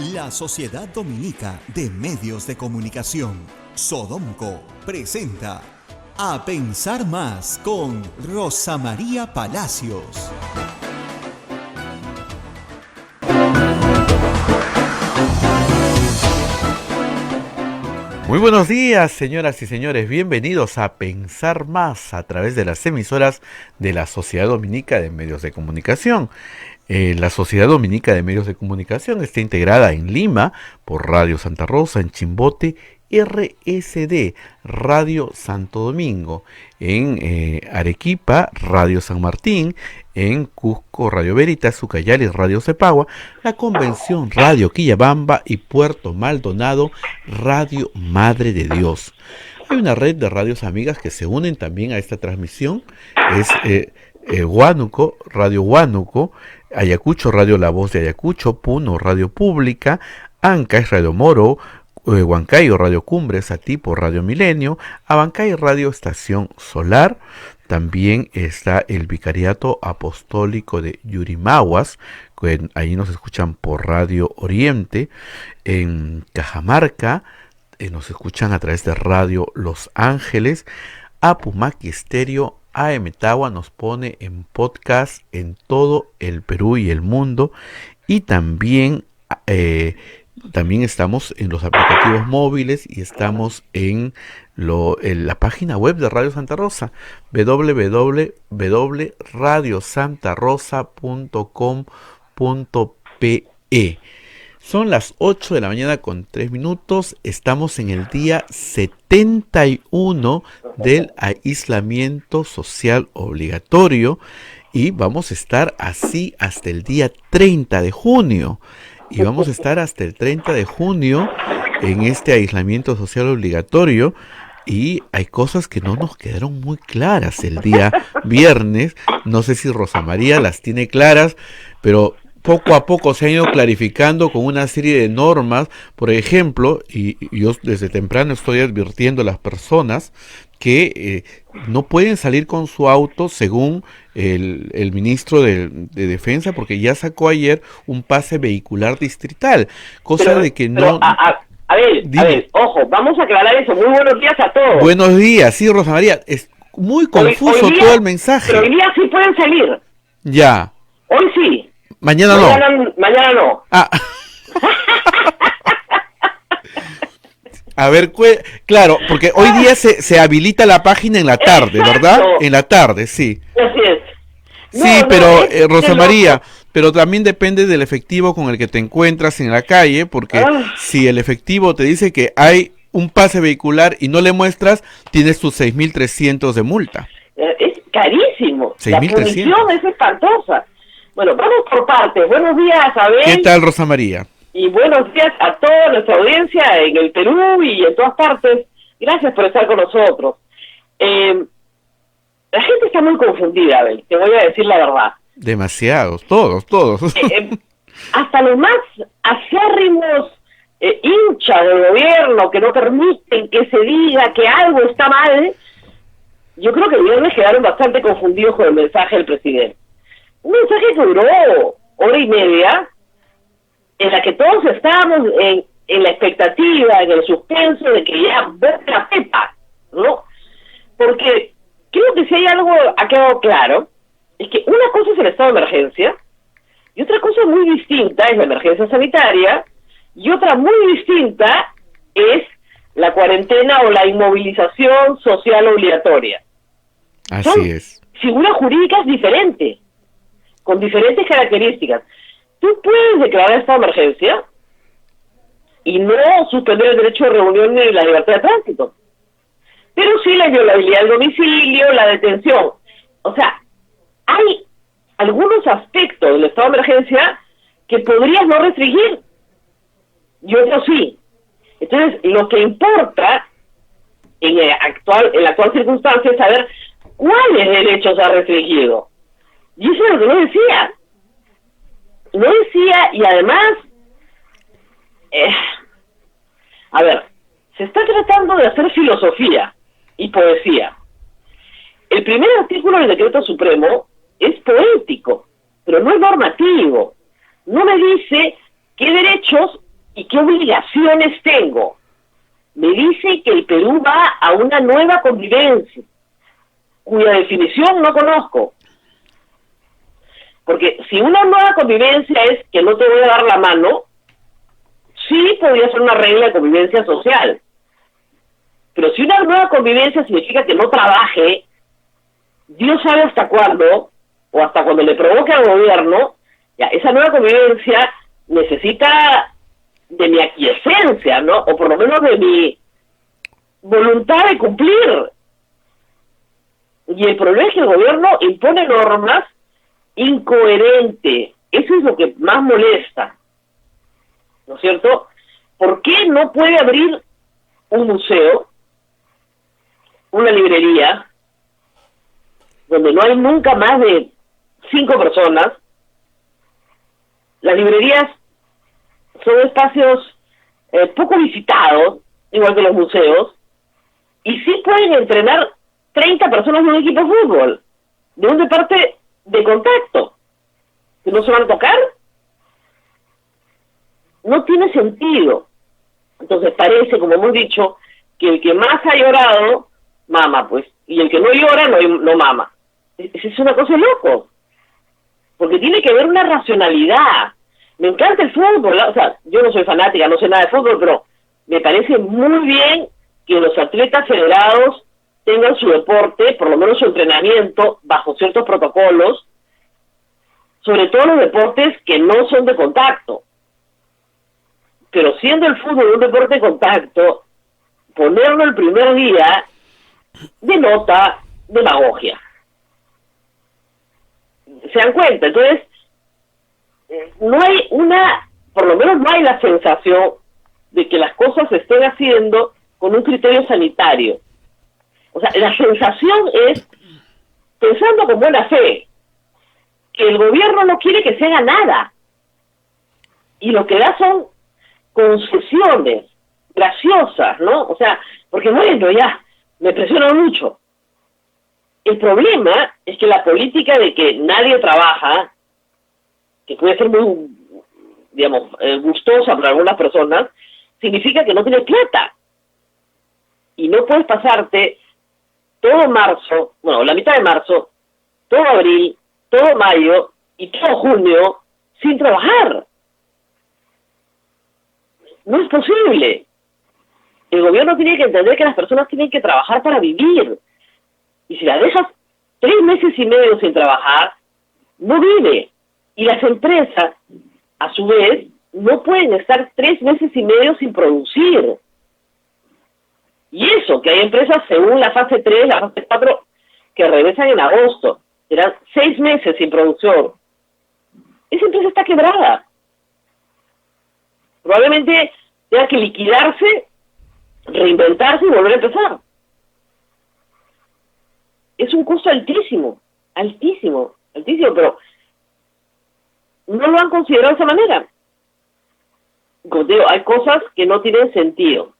La Sociedad Dominica de Medios de Comunicación, Sodomco, presenta A Pensar Más con Rosa María Palacios. Muy buenos días, señoras y señores. Bienvenidos a Pensar Más a través de las emisoras de la Sociedad Dominica de Medios de Comunicación. La Sociedad Dominica de Medios de Comunicación está integrada en Lima por Radio Santa Rosa, en Chimbote, RSD, Radio Santo Domingo, en Arequipa, Radio San Martín, en Cusco, Radio Veritas, Ucayali, Radio Cepagua, La Convención, Radio Quillabamba y Puerto Maldonado, Radio Madre de Dios. Hay una red de radios amigas que se unen también a esta transmisión, es Huánuco, Radio Huánuco, Ayacucho, Radio La Voz de Ayacucho, Puno, Radio Pública, Anca es Radio Moro, Huancayo, Radio Cumbre, Satipo, Radio Milenio, Abancay, Radio Estación Solar. También está el Vicariato Apostólico de Yurimaguas, ahí nos escuchan por Radio Oriente. En Cajamarca nos escuchan a través de Radio Los Ángeles. Apumaqui Estéreo, AM Tagua nos pone en podcast en todo el Perú y el mundo. Y también estamos en los aplicativos móviles y estamos en la página web de Radio Santa Rosa, www.radiosantarosa.com.pe. Son las 8 de la mañana con 3 minutos. Estamos en el día 71 del aislamiento social obligatorio y vamos a estar así hasta el día 30 de junio. Y vamos a estar hasta el 30 de junio en este aislamiento social obligatorio. Y hay cosas que no nos quedaron muy claras el día viernes. No sé si Rosa María las tiene claras, pero poco a poco se han ido clarificando con una serie de normas. Por ejemplo, y yo desde temprano estoy advirtiendo a las personas que no pueden salir con su auto según el ministro de Defensa, porque ya sacó ayer un pase vehicular distrital, cosa de que no... A ver, ojo, vamos a aclarar eso. Muy buenos días a todos. Buenos días, sí, Rosa María, es muy confuso hoy día, todo el mensaje. Pero hoy día sí pueden salir. Ya. Hoy sí. Mañana no. Mañana no. A ver, claro, porque hoy día se habilita la página en la tarde, ¿verdad? Exacto. En la tarde, sí. Así es. Sí, pero Rosa María, pero también depende del efectivo con el que te encuentras en la calle, porque si el efectivo te dice que hay un pase vehicular y no le muestras, tienes tus 6.300 de multa. Es carísimo. 6.300. La punición es espantosa. Bueno, vamos por partes. Buenos días, Abel. ¿Qué tal, Rosa María? Y buenos días a toda nuestra audiencia en el Perú y en todas partes. Gracias por estar con nosotros. La gente está muy confundida, Abel, te voy a decir la verdad. Demasiados, todos. Hasta los más acérrimos hinchas del gobierno que no permiten que se diga que algo está mal, yo creo que el viernes quedaron bastante confundidos con el mensaje del presidente. Un mensaje que duró hora y media, en la que todos estábamos en la expectativa, en el suspenso de que ya vote la pepa, ¿no? Porque creo que si hay algo ha quedado claro, es que una cosa es el estado de emergencia, y otra cosa muy distinta es la emergencia sanitaria, y otra muy distinta es la cuarentena o la inmovilización social obligatoria. Son figuras jurídicas diferentes, con diferentes características. Tú puedes declarar estado de emergencia y no suspender el derecho de reunión ni la libertad de tránsito, pero sí la inviolabilidad del domicilio, la detención. O sea, hay algunos aspectos del estado de emergencia que podrías no restringir y otros sí. Entonces, lo que importa en la actual circunstancia es saber cuáles derechos ha restringido. Y eso es lo que no decía. No decía, y además, a ver, se está tratando de hacer filosofía y poesía. El primer artículo del decreto supremo es poético, pero no es normativo. No me dice qué derechos ¿Y qué obligaciones tengo? Me dice que el Perú va a una nueva convivencia, cuya definición no conozco. Porque si una nueva convivencia es que no te voy a dar la mano, sí podría ser una regla de convivencia social. Pero si una nueva convivencia significa que no trabaje, Dios sabe hasta cuándo, o hasta cuando le provoque al gobierno, ya, esa nueva convivencia necesita de mi aquiescencia, ¿no? O por lo menos de mi voluntad de cumplir. Y el problema es que el gobierno impone normas incoherentes. Eso es lo que más molesta, ¿no es cierto? ¿Por qué no puede abrir un museo, una librería, donde no hay nunca más de 5 personas? Las librerías son espacios poco visitados, igual que los museos, y sí pueden entrenar 30 personas de un equipo de fútbol, de un deporte de contacto, que no se van a tocar. No tiene sentido. Entonces parece, como hemos dicho, que el que más ha llorado, mama, pues, y el que no llora, no mama. Es una cosa de loco, porque tiene que haber una racionalidad. Me encanta el fútbol, o sea, yo no soy fanática, no sé nada de fútbol, pero me parece muy bien que los atletas federados tengan su deporte, por lo menos su entrenamiento, bajo ciertos protocolos, sobre todo los deportes que no son de contacto. Pero siendo el fútbol un deporte de contacto, ponerlo el primer día denota demagogia. ¿Se dan cuenta? Entonces, no hay por lo menos no hay la sensación de que las cosas se estén haciendo con un criterio sanitario. O sea, la sensación es, pensando con buena fe, que el gobierno no quiere que se haga nada. Y lo que da son concesiones graciosas, ¿no? O sea, porque bueno, ya, me presiona mucho. El problema es que la política de que nadie trabaja, que puede ser muy, digamos, gustosa para algunas personas, significa que no tienes plata. Y no puedes pasarte todo marzo, bueno, la mitad de marzo, todo abril, todo mayo y todo junio sin trabajar. No es posible. El gobierno tiene que entender que las personas tienen que trabajar para vivir. Y si la dejas 3 meses y medio sin trabajar, no vive. Y las empresas, a su vez, no pueden estar 3 meses y medio sin producir. Y eso, que hay empresas según la fase 3, la fase 4, que regresan en agosto. Serán 6 meses sin producción. Esa empresa está quebrada. Probablemente tenga que liquidarse, reinventarse y volver a empezar. Es un costo altísimo, altísimo, altísimo, pero no lo han considerado de esa manera. Como te digo, hay cosas que no tienen sentido.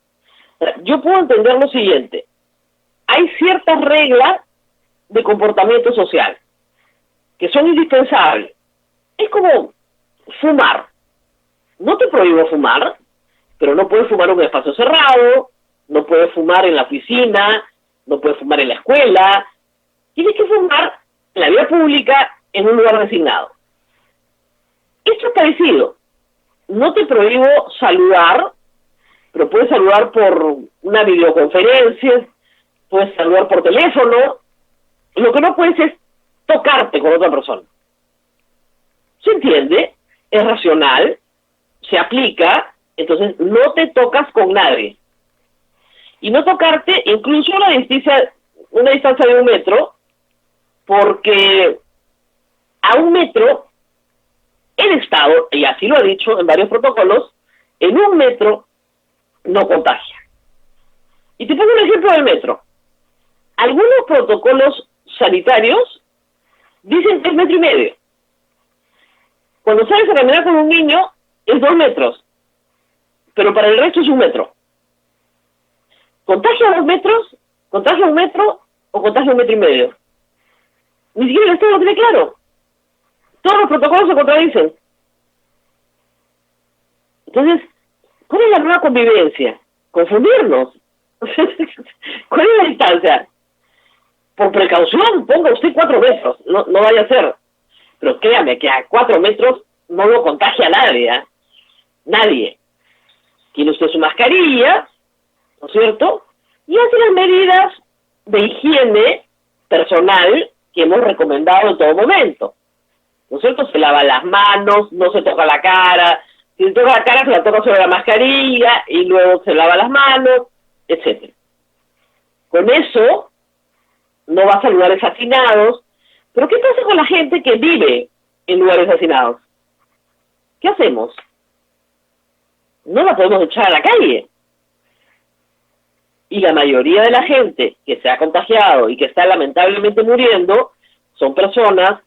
Yo puedo entender lo siguiente. Hay ciertas reglas de comportamiento social que son indispensables. Es como fumar. No te prohíbo fumar, pero no puedes fumar en un espacio cerrado, no puedes fumar en la oficina, no puedes fumar en la escuela. Tienes que fumar en la vía pública en un lugar designado. Esto es parecido. No te prohíbo saludar, pero puedes saludar por una videoconferencia, puedes saludar por teléfono. Lo que no puedes es tocarte con otra persona. ¿Se entiende? Es racional, se aplica, entonces no te tocas con nadie. Y no tocarte incluso a una distancia de 1 metro, porque a 1 metro el Estado, y así lo ha dicho en varios protocolos, en 1 metro no contagia. Y te pongo un ejemplo del metro. Algunos protocolos sanitarios dicen que es 1,5 metros. Cuando sales a caminar con un niño es 2 metros, pero para el resto es 1 metro. ¿Contagia 2 metros? ¿Contagia 1 metro? ¿O contagia 1,5 metros? Ni siquiera el Estado lo tiene claro. Todos los protocolos se contradicen. Entonces, ¿Cuál es la nueva convivencia? Confundirnos. ¿Cuál es la distancia? Por precaución, ponga usted 4 metros, no vaya a ser. Pero créame que a 4 metros no lo contagia a nadie, ¿eh? Nadie. Tiene usted su mascarilla, ¿no es cierto? Y hace las medidas de higiene personal que hemos recomendado en todo momento. ¿No es cierto? Se lava las manos, no se toca la cara. Si se toca la cara, se la toca sobre la mascarilla y luego se lava las manos, etcétera. Con eso no vas a lugares hacinados. Pero ¿qué pasa con la gente que vive en lugares hacinados? ¿Qué hacemos? No la podemos echar a la calle. Y la mayoría de la gente que se ha contagiado y que está lamentablemente muriendo son personas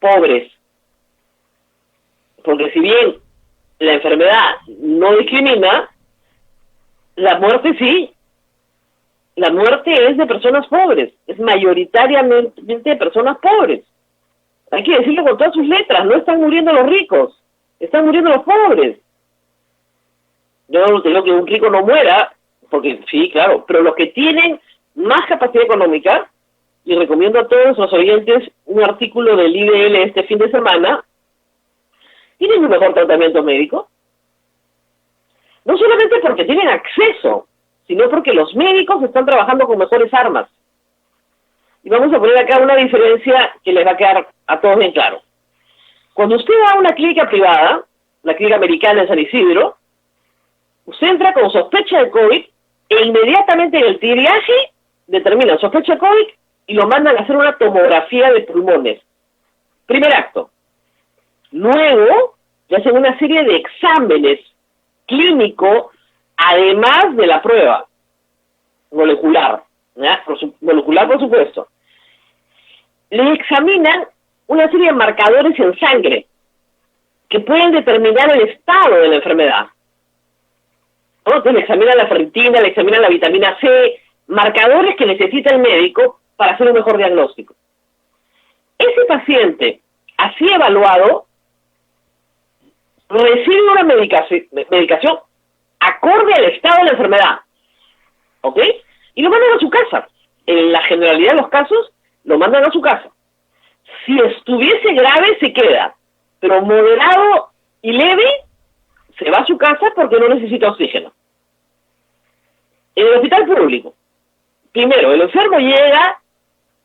pobres. Porque si bien la enfermedad no discrimina, la muerte sí. La muerte es de personas pobres, es mayoritariamente de personas pobres. Hay que decirlo con todas sus letras, no están muriendo los ricos, están muriendo los pobres. Yo no digo que un rico no muera, porque sí, claro, pero los que tienen más capacidad económica, y recomiendo a todos los oyentes un artículo del IDL este fin de semana, tienen un mejor tratamiento médico. No solamente porque tienen acceso, sino porque los médicos están trabajando con mejores armas. Y vamos a poner acá una diferencia que les va a quedar a todos bien claro. Cuando usted va a una clínica privada, la clínica americana en San Isidro, usted entra con sospecha de COVID e inmediatamente en el triaje determinan sospecha de COVID y lo mandan a hacer una tomografía de pulmones. Primer acto. Luego, le hacen una serie de exámenes clínicos, además de la prueba molecular, ¿ya? Molecular, por supuesto. Le examinan una serie de marcadores en sangre que pueden determinar el estado de la enfermedad. ¿No? Entonces le examinan la ferritina, le examinan la vitamina C, marcadores que necesita el médico para hacer un mejor diagnóstico. Ese paciente, así evaluado, recibe una medicación acorde al estado de la enfermedad, ¿ok? Y lo mandan a su casa. En la generalidad de los casos, lo mandan a su casa. Si estuviese grave, se queda, pero moderado y leve, se va a su casa porque no necesita oxígeno. En el hospital público, primero, el enfermo llega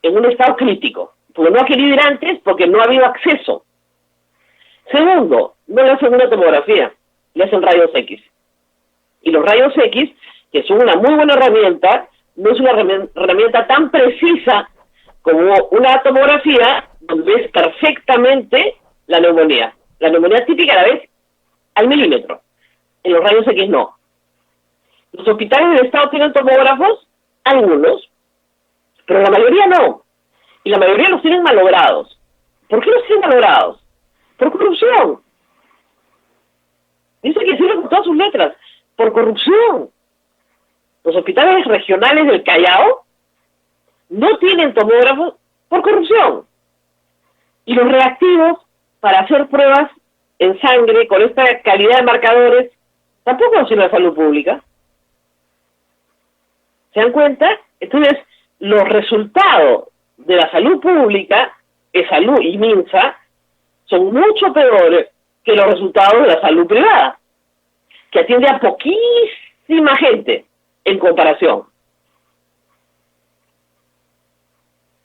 en un estado crítico, porque no ha querido ir antes porque no ha habido acceso. Segundo, no le hacen una tomografía, le hacen rayos X. Y los rayos X, que son una muy buena herramienta, no es una herramienta tan precisa como una tomografía donde ves perfectamente la neumonía. La neumonía típica la ves al milímetro. En los rayos X no. Los hospitales del Estado tienen tomógrafos, algunos, pero la mayoría no. Y la mayoría los tienen malogrados. ¿Por qué los tienen malogrados? Por corrupción. Dice que decirlo con todas sus letras. Por corrupción. Los hospitales regionales del Callao no tienen tomógrafos por corrupción. Y los reactivos para hacer pruebas en sangre con esta calidad de marcadores tampoco lo sirve a salud pública. ¿Se dan cuenta? Entonces, los resultados de la salud pública, de salud y MINSA, son mucho peores que los resultados de la salud privada, que atiende a poquísima gente en comparación.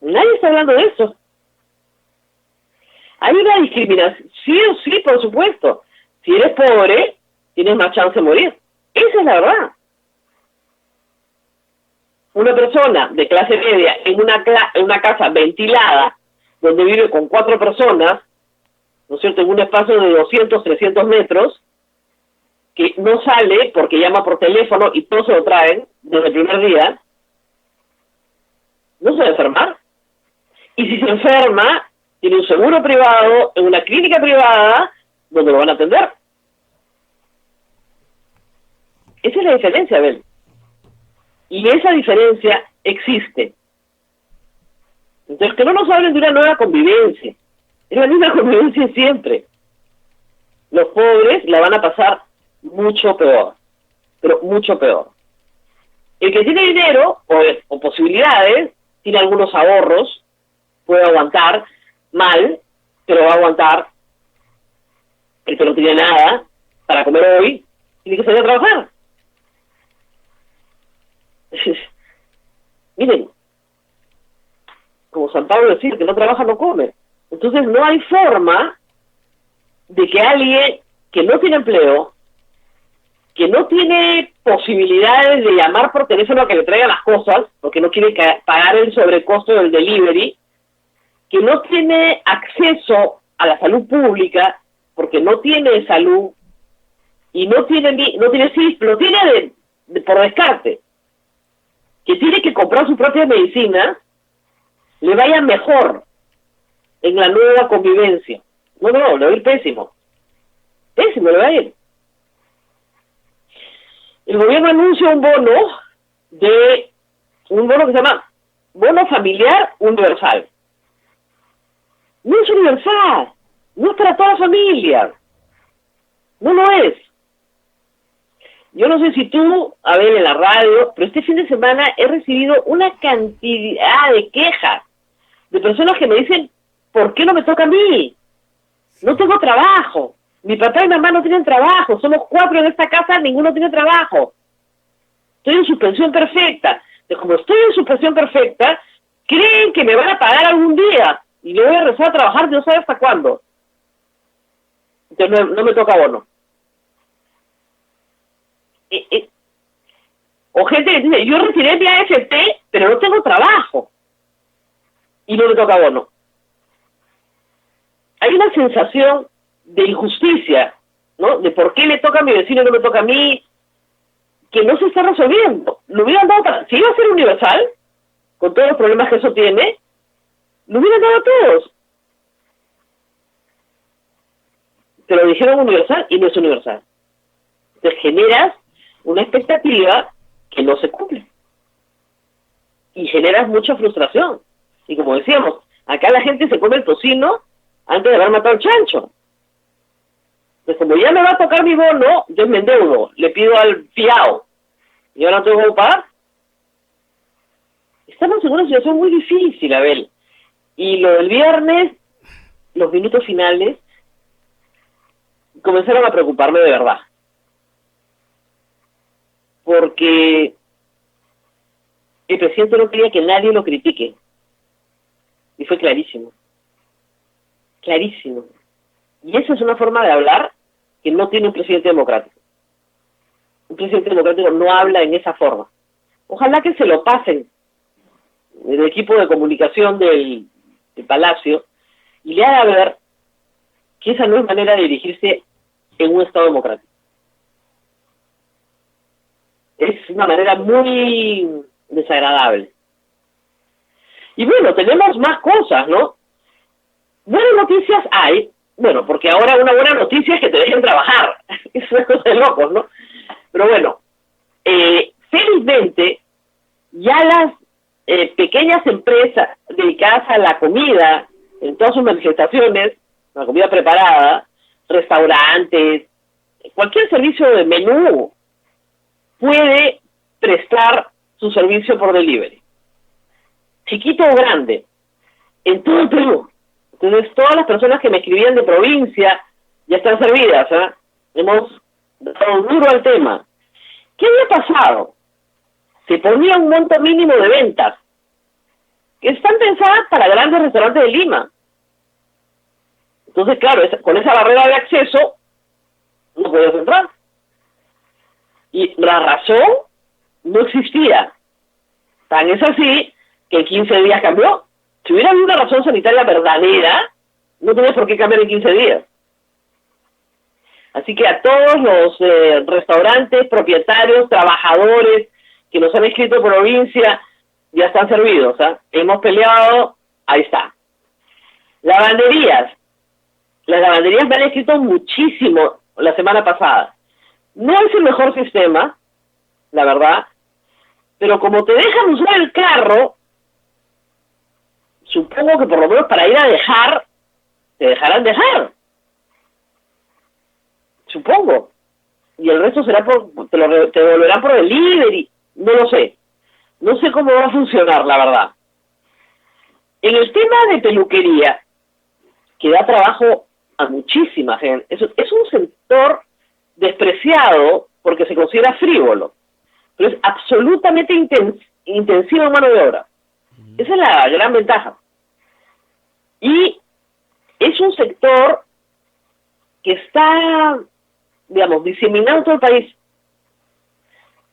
Nadie está hablando de eso. Hay una discriminación, sí, por supuesto. Si eres pobre, tienes más chance de morir. Esa es la verdad. Una persona de clase media en una casa ventilada, donde vive con 4 personas, ¿no es cierto?, en un espacio de 200, 300 metros, que no sale porque llama por teléfono y todos se lo traen desde el primer día, no se va a enfermar. Y si se enferma, tiene un seguro privado, en una clínica privada, donde lo van a atender. Esa es la diferencia, Abel. Y esa diferencia existe. Entonces, que no nos hablen de una nueva convivencia. Es la misma convivencia siempre. Los pobres la van a pasar mucho peor. pero mucho peor. El que tiene dinero o posibilidades, tiene algunos ahorros, puede aguantar mal, pero va a aguantar. El que no tiene nada para comer hoy, tiene que salir a trabajar. Miren, como San Pablo decía, que no trabaja no come. Entonces no hay forma de que alguien que no tiene empleo, que no tiene posibilidades de llamar por teléfono a que le traiga las cosas, porque no quiere pagar el sobrecosto del delivery, que no tiene acceso a la salud pública, porque no tiene salud, y no tiene CIF, lo tiene por descarte, que tiene que comprar su propia medicina, le vaya mejor en la nueva convivencia. No, le va a ir pésimo. Pésimo le va a ir. El gobierno anuncia un bono que se llama bono familiar universal. No es universal, no es para toda la familia. No lo es. Yo no sé si tú, a ver, en la radio, pero este fin de semana he recibido una cantidad de quejas de personas que me dicen, ¿por qué no me toca a mí? No tengo trabajo. Mi papá y mi mamá no tienen trabajo. Somos 4 en esta casa, ninguno tiene trabajo. Estoy en suspensión perfecta. Entonces, como estoy en suspensión perfecta, creen que me van a pagar algún día. Y yo voy a regresar a trabajar, no sé hasta cuándo. Entonces no me toca bono. O gente que dice, yo retiré mi AFP, pero no tengo trabajo. Y no me toca bono. Hay una sensación de injusticia, ¿no? De por qué le toca a mi vecino y no me toca a mí, que no se está resolviendo. Lo hubieran dado si iba a ser universal, con todos los problemas que eso tiene, lo hubieran dado a todos. Pero dijeron universal y no es universal. Entonces generas una expectativa que no se cumple. Y generas mucha frustración. Y como decíamos, acá la gente se come el tocino antes de haber matado al chancho. Entonces, como ya me va a tocar mi bono, yo me endeudo, le pido al fiado, y ahora no tengo que pagar. Estamos en una situación muy difícil, Abel. Y lo del viernes, los minutos finales, comenzaron a preocuparme de verdad. Porque el presidente no quería que nadie lo critique. Y fue clarísimo. Clarísimo. Y esa es una forma de hablar que no tiene un presidente democrático. Un presidente democrático no habla en esa forma. Ojalá que se lo pasen el equipo de comunicación del Palacio y le haga ver que esa no es manera de dirigirse en un Estado democrático. Es una manera muy desagradable. Y bueno, tenemos más cosas, ¿no? Buenas noticias hay, bueno, porque ahora una buena noticia es que te dejen trabajar. Es una cosa de locos, ¿no? Pero bueno, felizmente ya las pequeñas empresas dedicadas a la comida, en todas sus manifestaciones, la comida preparada, restaurantes, cualquier servicio de menú, puede prestar su servicio por delivery. Chiquito o grande, en todo el Perú. Entonces, todas las personas que me escribían de provincia ya están servidas, ¿eh? Hemos dado duro al tema. ¿Qué había pasado? Se ponía un monto mínimo de ventas que están pensadas para grandes restaurantes de Lima. Entonces, claro, con esa barrera de acceso no podías entrar. Y la razón no existía. Tan es así que en 15 días cambió. Si hubiera habido una razón sanitaria verdadera, no tenía por qué cambiar en 15 días. Así que a todos los restaurantes, propietarios, trabajadores que nos han escrito provincia, ya están servidos. ¿Eh? Hemos peleado, ahí está. Lavanderías. Las lavanderías me han escrito muchísimo la semana pasada. No es el mejor sistema, la verdad, pero como te dejan usar el carro, supongo que por lo menos para ir a dejar, te dejarán dejar. Supongo. y el resto será te devolverán por delivery, no lo sé. No sé cómo va a funcionar, la verdad. En el tema de peluquería, que da trabajo a muchísima gente, es un sector despreciado porque se considera frívolo, pero es absolutamente intensivo en mano de obra. Esa es la gran ventaja. Y es un sector que está, digamos, diseminado en todo el país.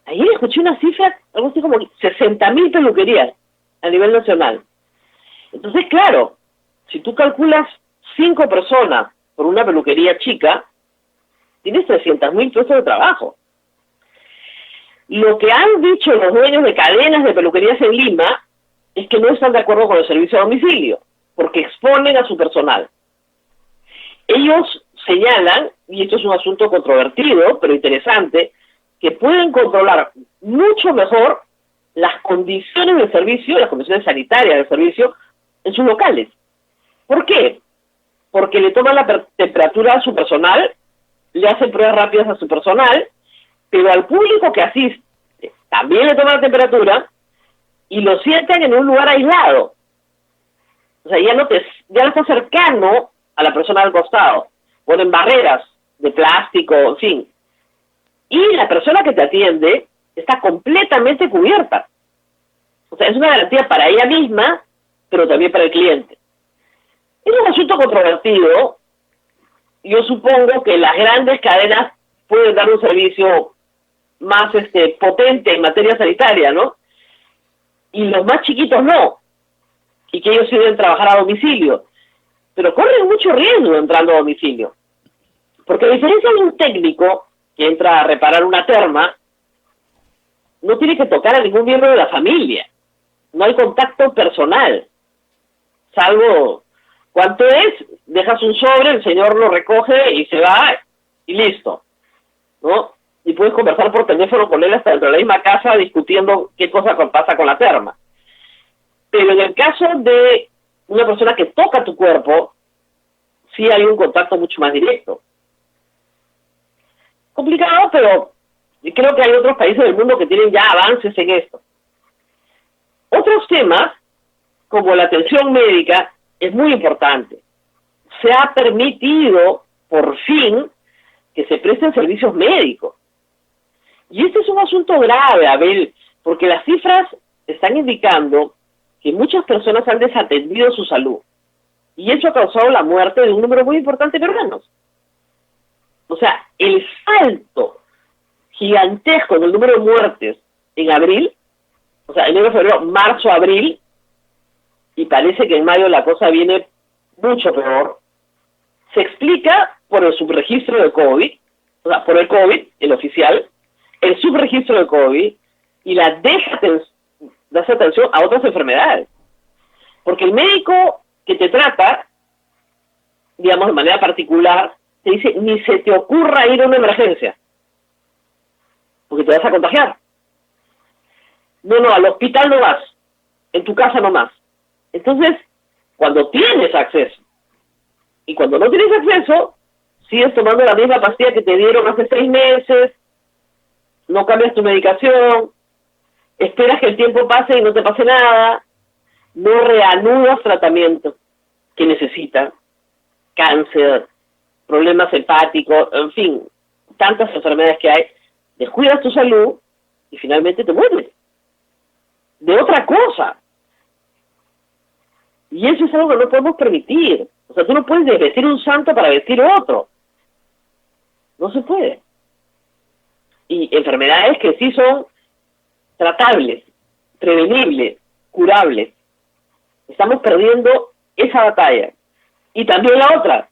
Ayer escuché una cifra, algo así como 60.000 peluquerías a nivel nacional. Entonces, claro, si tú calculas 5 personas por una peluquería chica, tienes 300.000 puestos de trabajo. Lo que han dicho los dueños de cadenas de peluquerías en Lima es que no están de acuerdo con el servicio a domicilio, porque exponen a su personal. Ellos señalan, y esto es un asunto controvertido, pero interesante, que pueden controlar mucho mejor las condiciones del servicio, las condiciones sanitarias del servicio, en sus locales. ¿Por qué? Porque le toman la temperatura a su personal, le hacen pruebas rápidas a su personal, pero al público que asiste también le toman la temperatura y lo sientan en un lugar aislado. O sea, ya no está cercano a la persona al costado. Ponen barreras de plástico, en fin. Y la persona que te atiende está completamente cubierta. O sea, es una garantía para ella misma, pero también para el cliente. Es un asunto controvertido. Yo supongo que las grandes cadenas pueden dar un servicio más potente en materia sanitaria, ¿no? Y los más chiquitos no. Y que ellos sí deben trabajar a domicilio. Pero corren mucho riesgo entrando a domicilio. Porque a diferencia de un técnico que entra a reparar una terma, no tiene que tocar a ningún miembro de la familia. No hay contacto personal. Salvo, ¿cuánto es? Dejas un sobre, el señor lo recoge y se va y listo, ¿no? Y puedes conversar por teléfono con él hasta dentro de la misma casa discutiendo qué cosa pasa con la terma. Pero en el caso de una persona que toca tu cuerpo, sí hay un contacto mucho más directo. Complicado, pero creo que hay otros países del mundo que tienen ya avances en esto. Otros temas, como la atención médica, es muy importante. Se ha permitido, por fin, que se presten servicios médicos. Y este es un asunto grave, Abel, porque las cifras están indicando que muchas personas han desatendido su salud. Y eso ha causado la muerte de un número muy importante de peruanos. O sea, el salto gigantesco en el número de muertes en abril, o sea, enero, febrero, marzo, abril, y parece que en mayo la cosa viene mucho peor, se explica por el subregistro de COVID, o sea, por el COVID, el oficial, el subregistro de COVID y la desatención a otras enfermedades. Porque el médico que te trata, digamos, de manera particular, te dice, ni se te ocurra ir a una emergencia, porque te vas a contagiar. No, al hospital no vas, en tu casa no más. Entonces, cuando tienes acceso, y cuando no tienes acceso, sigues tomando la misma pastilla que te dieron hace 6 meses, no cambias tu medicación, esperas que el tiempo pase y no te pase nada, no reanudas tratamiento que necesitas, cáncer, problemas hepáticos, en fin, tantas enfermedades que hay, descuidas tu salud y finalmente te mueres de otra cosa. Y eso es algo que no podemos permitir. O sea, tú no puedes vestir un santo para vestir otro. No se puede. Y enfermedades que sí son tratables, prevenibles, curables. Estamos perdiendo esa batalla. Y también la otra.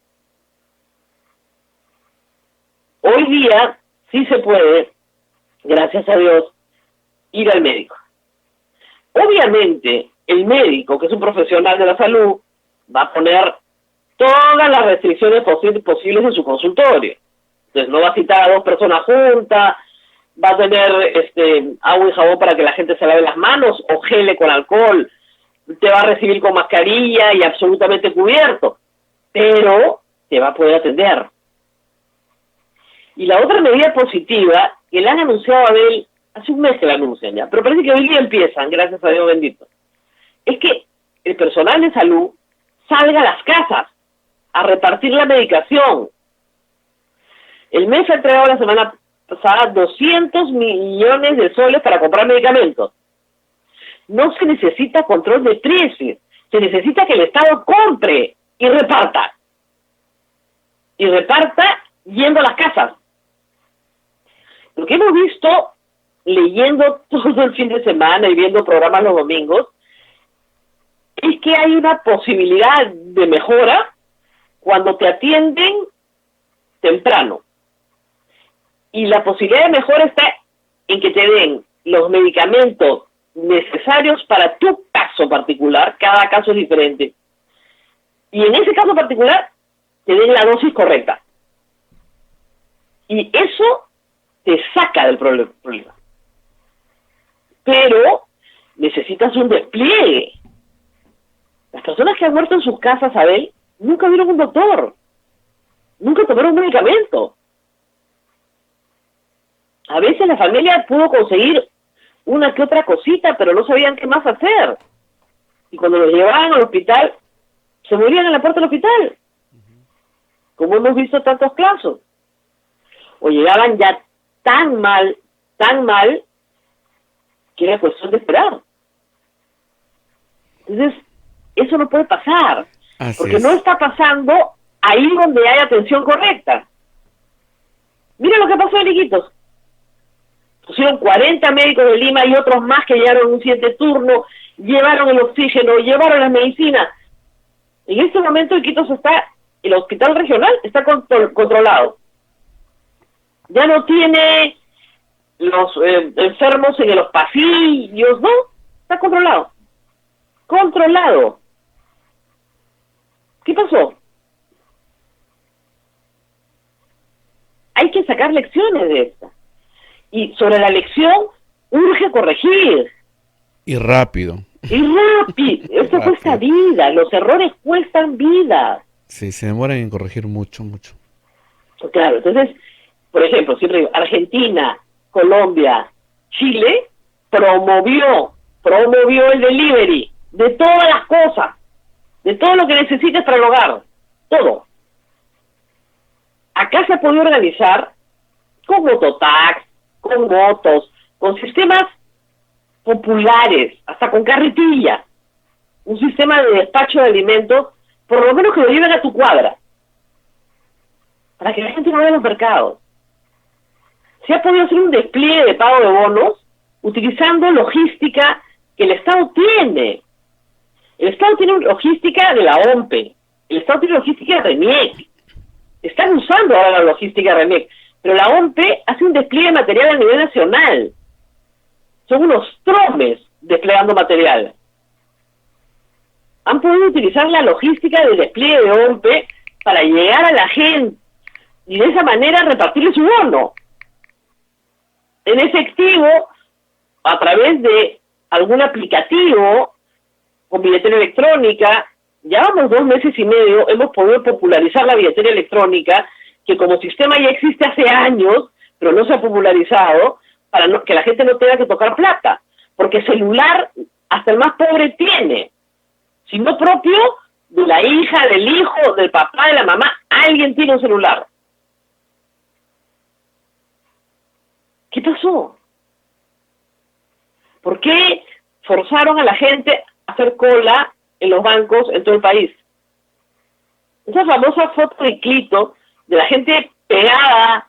Hoy día sí se puede, gracias a Dios, ir al médico. Obviamente, el médico, que es un profesional de la salud, va a poner todas las restricciones posibles en su consultorio. Entonces, no va a citar a 2 personas juntas, va a tener agua y jabón para que la gente se lave las manos, o gele con alcohol, te va a recibir con mascarilla y absolutamente cubierto, pero te va a poder atender. Y la otra medida positiva, que le han anunciado a Abel, hace un mes que la anuncian ya, pero parece que hoy día empiezan, gracias a Dios bendito, es que el personal de salud salga a las casas a repartir la medicación. El MES ha entregado la semana pasada 200 millones de soles para comprar medicamentos. No se necesita control de precios, se necesita que el Estado compre y reparta. Y reparta yendo a las casas. Lo que hemos visto, leyendo todo el fin de semana y viendo programas los domingos, es que hay una posibilidad de mejora cuando te atienden temprano. Y la posibilidad de mejora está en que te den los medicamentos necesarios para tu caso particular, cada caso es diferente. Y en ese caso particular, te den la dosis correcta. Y eso te saca del problema. Pero necesitas un despliegue. Las personas que han muerto en sus casas, Abel, nunca vieron un doctor. Nunca tomaron un medicamento. A veces la familia pudo conseguir una que otra cosita, pero no sabían qué más hacer. Y cuando los llevaban al hospital, se morían en la puerta del hospital. Como hemos visto tantos casos. O llegaban ya tan mal, que era cuestión de esperar. Entonces, eso no puede pasar. Porque no está pasando ahí donde hay atención correcta. Mira lo que pasó en Iquitos. Pusieron 40 médicos de Lima y otros más que llegaron un 7 turno, llevaron el oxígeno, llevaron las medicinas. En este momento Iquitos está, el hospital regional está controlado. Ya no tiene los enfermos en los pasillos, no, está controlado. Controlado. ¿Qué pasó? Hay que sacar lecciones de esta. Y sobre la lección, urge corregir. Y rápido. Esto cuesta vida. Los errores cuestan vida. Sí, se demoran en corregir mucho. Claro, entonces, por ejemplo, siempre digo, Argentina, Colombia, Chile, promovió el delivery de todas las cosas, de todo lo que necesites para el hogar, todo. Acá se ha podido organizar con mototax, con motos, con sistemas populares, hasta con carretilla, un sistema de despacho de alimentos, por lo menos que lo lleven a tu cuadra, para que la gente no vaya a los mercados. Se ha podido hacer un despliegue de pago de bonos utilizando logística que el Estado tiene. El Estado tiene logística de la OMPE, el Estado tiene logística de RENIEC. Están usando ahora la logística de RENIEC, pero la OMPE hace un despliegue de material a nivel nacional. Son unos tromes desplegando material. Han podido utilizar la logística del despliegue de OMPE para llegar a la gente y de esa manera repartirle su bono en efectivo a través de algún aplicativo con billetera electrónica. Llevamos 2 meses y medio, hemos podido popularizar la billetera electrónica, que como sistema ya existe hace años, pero no se ha popularizado, para que la gente no tenga que tocar plata, porque celular hasta el más pobre tiene, si no propio, de la hija, del hijo, del papá, de la mamá, alguien tiene un celular. ¿Qué pasó? ¿Por qué forzaron a la gente a hacer cola en los bancos en todo el país? Esa famosa foto de Clito, de la gente pegada,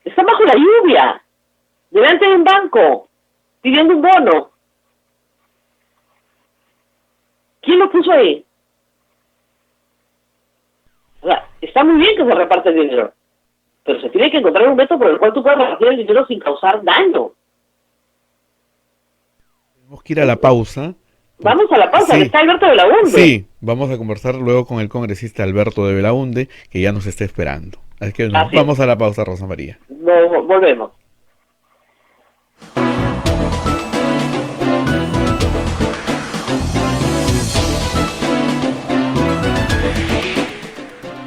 está bajo la lluvia, delante de un banco, pidiendo un bono. ¿Quién lo puso ahí? O sea, está muy bien que se reparte el dinero, pero se tiene que encontrar un método por el cual tú puedas repartir el dinero sin causar daño. Tenemos que ir a la pausa. Vamos a la pausa, Sí. que está Alberto de Belaúnde. Sí, vamos a conversar luego con el congresista Alberto de Belaúnde, que ya nos está esperando. Así que Así vamos a la pausa, Rosa María. Volvemos.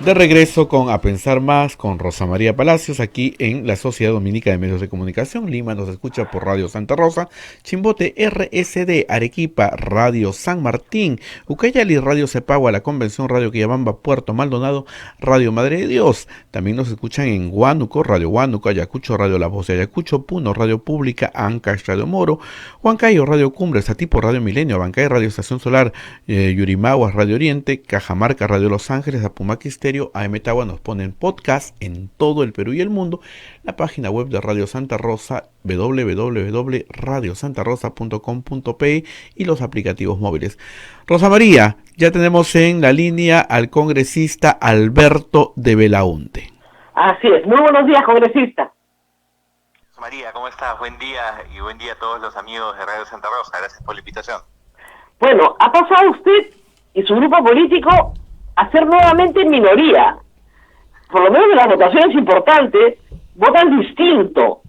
De regreso con A Pensar Más con Rosa María Palacios aquí en la Sociedad Dominica de Medios de Comunicación. Lima nos escucha por Radio Santa Rosa, Chimbote RSD, Arequipa Radio San Martín, Ucayali Radio Cepagua, La Convención Radio Quillabamba, Puerto Maldonado Radio Madre de Dios. También nos escuchan en Huánuco, Radio Huánuco, Ayacucho Radio La Voz de Ayacucho, Puno Radio Pública, Ancash Radio Moro, Huancayo Radio Cumbres, Atipo Radio Milenio, Abancay Radio Estación Solar, Yurimaguas Radio Oriente, Cajamarca Radio Los Ángeles, Apumac Estéreo, AM Tagua nos ponen podcast en todo el Perú y el mundo, la página web de Radio Santa Rosa, www.radiosantarosa.com.pe y los aplicativos móviles. Rosa María, ya tenemos en la línea al congresista Alberto de Belaunte. Así es, muy buenos días, congresista. Rosa María, ¿cómo estás? Buen día y buen día a todos los amigos de Radio Santa Rosa, gracias por la invitación. Bueno, ha pasado usted y su grupo político a ser nuevamente minoría. Por lo menos en las votaciones importantes, votan distinto.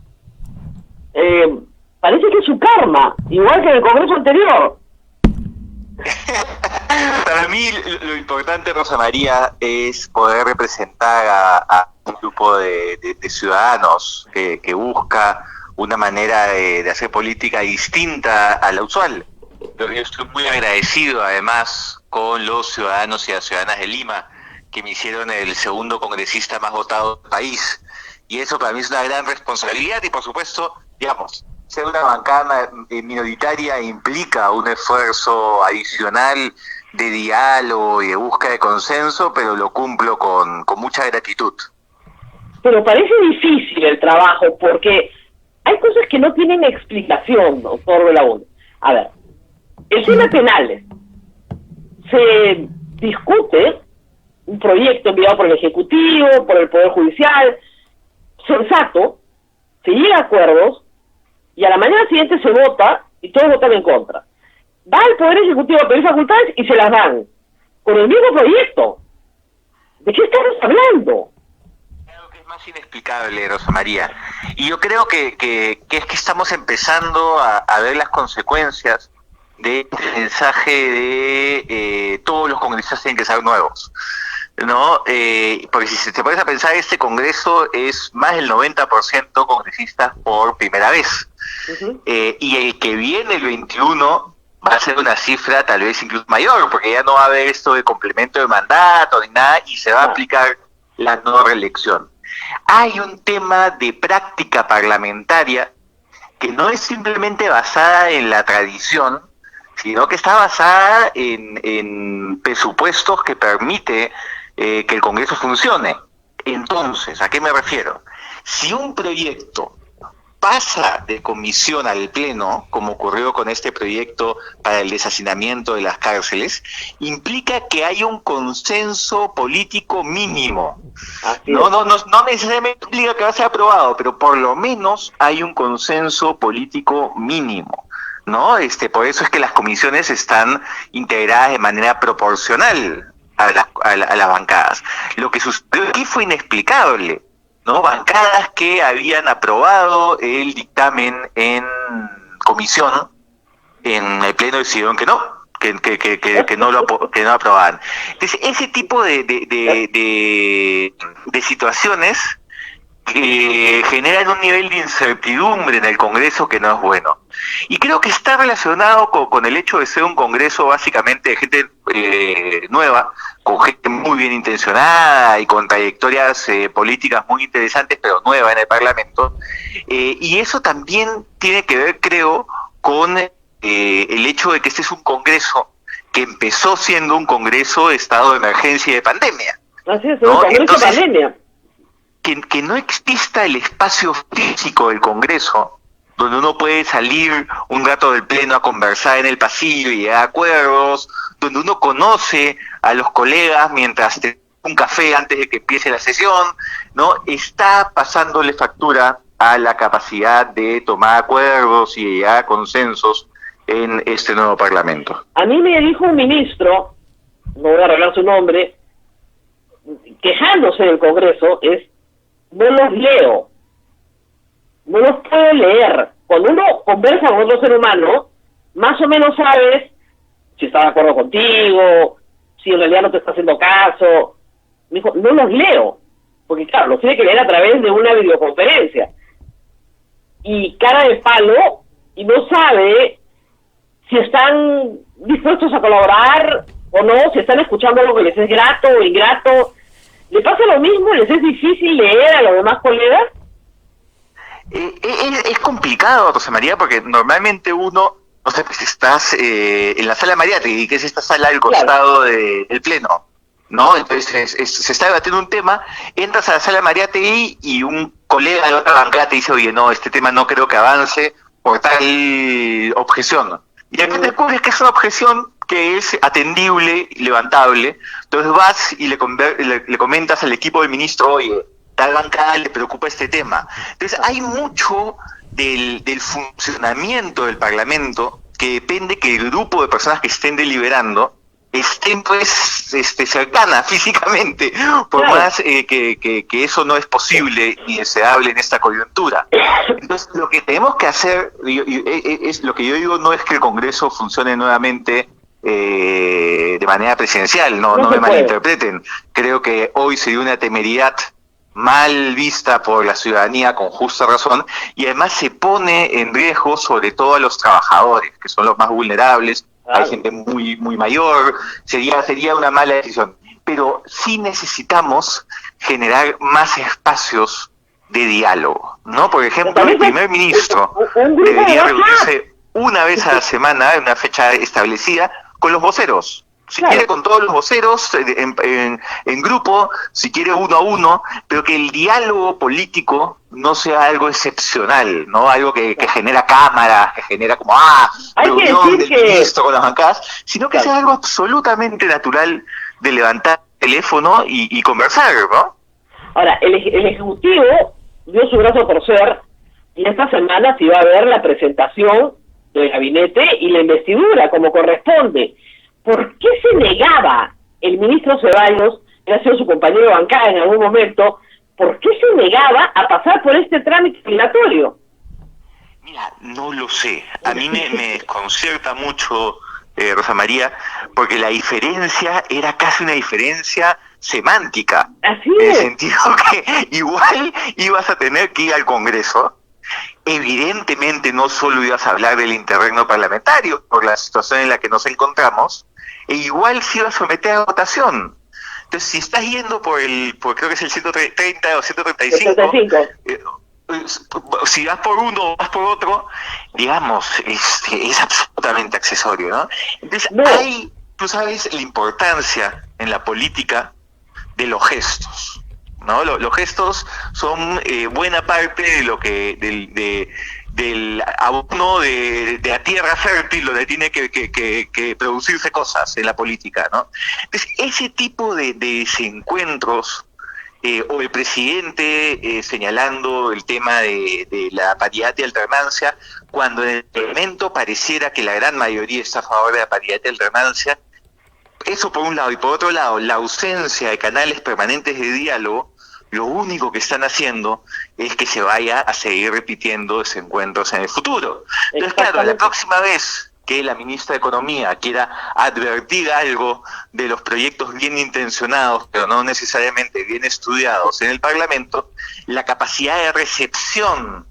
Parece que es su karma, igual que en el Congreso anterior. Para mí lo importante, Rosa María, es poder representar a un grupo de ciudadanos que busca una manera de hacer política distinta a la usual. Yo estoy muy agradecido, además, con los ciudadanos y las ciudadanas de Lima, que me hicieron el segundo congresista más votado del país. Y eso para mí es una gran responsabilidad y, por supuesto, digamos, ser una bancada minoritaria implica un esfuerzo adicional de diálogo y de búsqueda de consenso, pero lo cumplo con mucha gratitud. Pero parece difícil el trabajo, porque hay cosas que no tienen explicación, doctor Belaunte. A ver, el tema penales. Se discute un proyecto enviado por el Ejecutivo, por el Poder Judicial, sensato, se llega a acuerdos, y a la mañana siguiente se vota, y todos votan en contra. Va el Poder Ejecutivo a pedir facultades y se las dan, con el mismo proyecto. ¿De qué estamos hablando? Algo que es más inexplicable, Rosa María. Y yo creo que es que estamos empezando a ver las consecuencias de este mensaje de todos los congresistas tienen que ser nuevos, ¿no? Porque si te pones a pensar, este Congreso es más del 90% congresistas por primera vez. Uh-huh. Y el que viene el 21 va a ser una cifra tal vez incluso mayor, porque ya no va a haber esto de complemento de mandato ni nada, y se va a aplicar la no reelección. Hay un tema de práctica parlamentaria que no es simplemente basada en la tradición, sino que está basada en presupuestos que permite que el Congreso funcione. Entonces, ¿a qué me refiero? Si un proyecto pasa de comisión al Pleno, como ocurrió con este proyecto para el deshacinamiento de las cárceles, implica que hay un consenso político mínimo. No necesariamente implica que va a ser aprobado, pero por lo menos hay un consenso político mínimo, ¿no? Por eso es que las comisiones están integradas de manera proporcional a las bancadas. Lo que sucedió aquí fue inexplicable, ¿no? Bancadas que habían aprobado el dictamen en comisión, en el Pleno decidieron que no, que no lo aprobaban. Entonces, ese tipo de situaciones que generan un nivel de incertidumbre en el Congreso que no es bueno. Y creo que está relacionado con el hecho de ser un Congreso básicamente de gente nueva, con gente muy bien intencionada y con trayectorias políticas muy interesantes, pero nueva en el Parlamento. Y eso también tiene que ver, creo, con el hecho de que este es un Congreso que empezó siendo un Congreso de estado de emergencia y de pandemia. Así es, ¿no? Un Congreso de pandemia. Que no exista el espacio físico del Congreso, donde uno puede salir un rato del Pleno a conversar en el pasillo y llegar a acuerdos, donde uno conoce a los colegas mientras te un café antes de que empiece la sesión, ¿no? Está pasándole factura a la capacidad de tomar acuerdos y llegar a consensos en este nuevo Parlamento. A mí me dijo un ministro, no voy a revelar su nombre, quejándose del Congreso, no los leo, no los puedo leer. Cuando uno conversa con otro ser humano, más o menos sabes si está de acuerdo contigo, si en realidad no te está haciendo caso. Me dijo, no los leo, porque claro, los tiene que leer a través de una videoconferencia. Y cara de palo, y no sabe si están dispuestos a colaborar o no, si están escuchando algo que les es grato o ingrato. ¿Le pasa lo mismo? ¿Les es difícil leer a los demás colegas? Es complicado, Rosa María, porque normalmente uno, no sé, pues estás en la sala Mariátegui, que es esta sala al costado del pleno, ¿no? Entonces se está debatiendo un tema, entras a la sala Mariátegui y un colega de otra bancada te dice, oye, no, este tema no creo que avance por tal objeción. Y aquí te ocurre que es una objeción que es atendible y levantable, entonces vas y le comentas al equipo del ministro, oye, tal bancada le preocupa este tema. Entonces hay mucho del funcionamiento del Parlamento que depende que el grupo de personas que estén deliberando estén pues cercanas físicamente, por más que eso no es posible ni deseable en esta coyuntura. Entonces lo que tenemos que hacer, es lo que yo digo, no es que el Congreso funcione nuevamente de manera presidencial, no me malinterpreten. Creo que hoy sería una temeridad mal vista por la ciudadanía con justa razón, y además se pone en riesgo sobre todo a los trabajadores, que son los más vulnerables. Hay gente muy mayor, sería una mala decisión. Pero sí necesitamos generar más espacios de diálogo, ¿no? Por ejemplo, el primer ministro debería reunirse una vez a la semana, en una fecha establecida, con los voceros. Si quiere con todos los voceros, en grupo, si quiere uno a uno, pero que el diálogo político no sea algo excepcional, ¿no? Algo que genera cámaras, que genera como, reunión del ministro con las bancadas, sino que sea algo absolutamente natural de levantar el teléfono y conversar, ¿no? Ahora, el Ejecutivo dio su brazo a torcer y esta semana se iba a ver la presentación del gabinete y la investidura, como corresponde. ¿Por qué se negaba el ministro Ceballos, que ha sido su compañero de bancada en algún momento, por qué se negaba a pasar por este trámite obligatorio? Mira, no lo sé. A mí me desconcierta mucho, Rosa María, porque la diferencia era casi una diferencia semántica. Así es. En el es. sentido que igual ibas a tener que ir al Congreso. Evidentemente no solo ibas a hablar del interregno parlamentario, por la situación en la que nos encontramos, e igual se iba a someter a votación. Entonces, si estás yendo por creo que es el 130 o 135, si vas por uno o vas por otro, digamos, es absolutamente accesorio, ¿no? Entonces, tú sabes la importancia en la política de los gestos, ¿no? Los gestos son buena parte de lo que del abono de la tierra fértil donde tiene que producirse cosas en la política, ¿no? Entonces, ese tipo de desencuentros, o el presidente señalando el tema de la paridad y alternancia, cuando en el momento pareciera que la gran mayoría está a favor de la paridad y alternancia, eso por un lado, y por otro lado, la ausencia de canales permanentes de diálogo, lo único que están haciendo es que se vaya a seguir repitiendo desencuentros en el futuro. Entonces, claro, la próxima vez que la ministra de Economía quiera advertir algo de los proyectos bien intencionados, pero no necesariamente bien estudiados en el Parlamento, la capacidad de recepción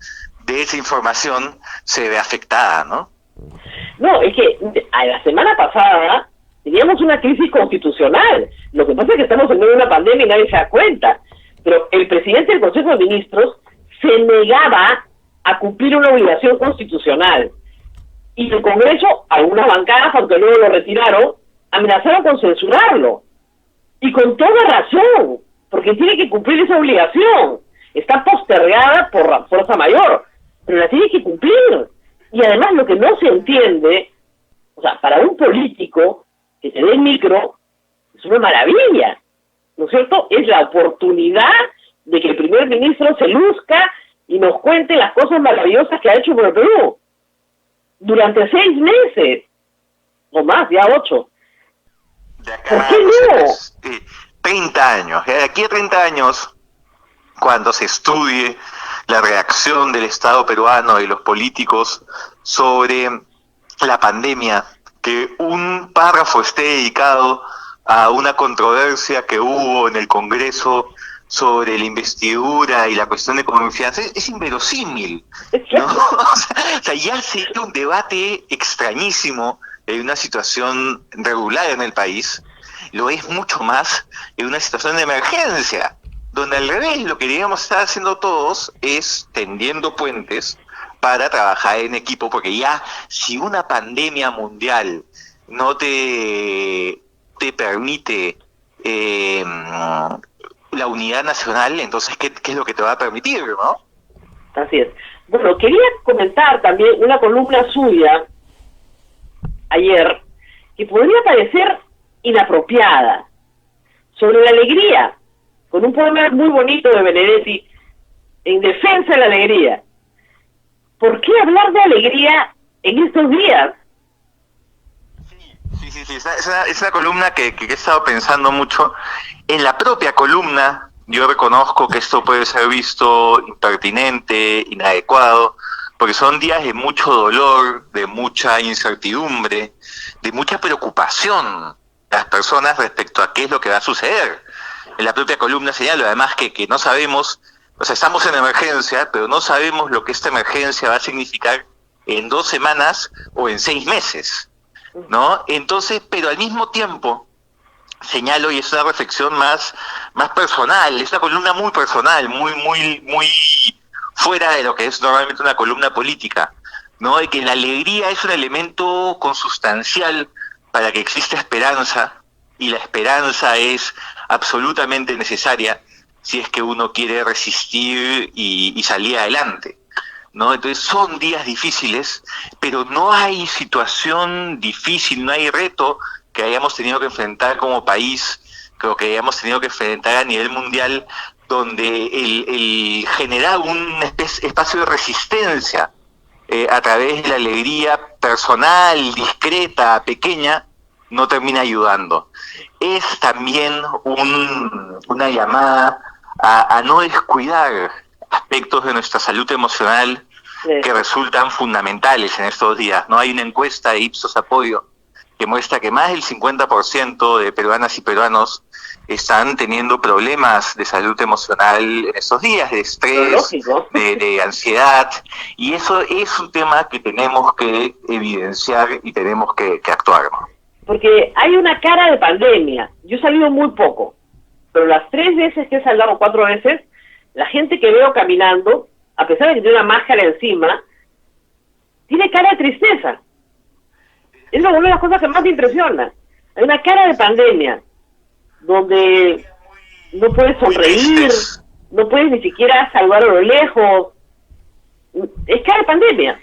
de esa información se ve afectada, ¿no? No, es que a la semana pasada teníamos una crisis constitucional. Lo que pasa es que estamos en medio de una pandemia y nadie se da cuenta. Pero el presidente del Consejo de Ministros se negaba a cumplir una obligación constitucional. Y el Congreso, algunas bancadas, aunque luego lo retiraron, amenazaron con censurarlo. Y con toda razón, porque tiene que cumplir esa obligación. Está postergada por la fuerza mayor, pero la tiene que cumplir. Y además lo que no se entiende, o sea, para un político que se dé el micro, es una maravilla, ¿no es cierto? Es la oportunidad de que el primer ministro se luzca y nos cuente las cosas maravillosas que ha hecho por el Perú. Durante 6 meses, o más, ya 8. ¿Por qué no? 30 años. De aquí a 30 años, cuando se estudie la reacción del Estado peruano y los políticos sobre la pandemia, que un párrafo esté dedicado a una controversia que hubo en el Congreso sobre la investidura y la cuestión de confianza, es inverosímil, ¿no? O sea, ya sería un debate extrañísimo en una situación regular en el país, lo es mucho más en una situación de emergencia, donde al revés lo que deberíamos estar haciendo todos es tendiendo puentes para trabajar en equipo, porque ya si una pandemia mundial no te permite la unidad nacional, entonces ¿qué es lo que te va a permitir, no? Así es. Bueno, quería comentar también una columna suya ayer que podría parecer inapropiada, sobre la alegría, con un poema muy bonito de Benedetti, en defensa de la alegría. ¿Por qué hablar de alegría en estos días? Sí, es una columna que he estado pensando mucho. En la propia columna, yo reconozco que esto puede ser visto impertinente, inadecuado, porque son días de mucho dolor, de mucha incertidumbre, de mucha preocupación de las personas respecto a qué es lo que va a suceder. En la propia columna señalo además que no sabemos, o sea, estamos en emergencia, pero no sabemos lo que esta emergencia va a significar en 2 semanas o en 6 meses, ¿no? Entonces, pero al mismo tiempo, señalo, y es una reflexión más personal, es una columna muy personal, muy fuera de lo que es normalmente una columna política, ¿no? De que la alegría es un elemento consustancial para que exista esperanza, y la esperanza es absolutamente necesaria si es que uno quiere resistir y salir adelante, ¿no? Entonces son días difíciles, pero no hay situación difícil, no hay reto que hayamos tenido que enfrentar como país, creo que hayamos tenido que enfrentar a nivel mundial, donde el generar un espacio de resistencia a través de la alegría personal, discreta, pequeña, no termina ayudando. Es también una llamada a no descuidar aspectos de nuestra salud emocional que resultan fundamentales en estos días, ¿no? Hay una encuesta de Ipsos Apoyo que muestra que más del 50% de peruanas y peruanos están teniendo problemas de salud emocional en estos días, de estrés, de ansiedad, y eso es un tema que tenemos que evidenciar y tenemos que actuar, ¿no? Porque hay una cara de pandemia. Yo he salido muy poco, pero las 3 veces que he salido, 4 veces, la gente que veo caminando, a pesar de que tiene una máscara encima, tiene cara de tristeza. Es una de las cosas que más me impresiona. Hay una cara de pandemia, donde no puedes sonreír, no puedes ni siquiera saludar a lo lejos. Es cara de pandemia.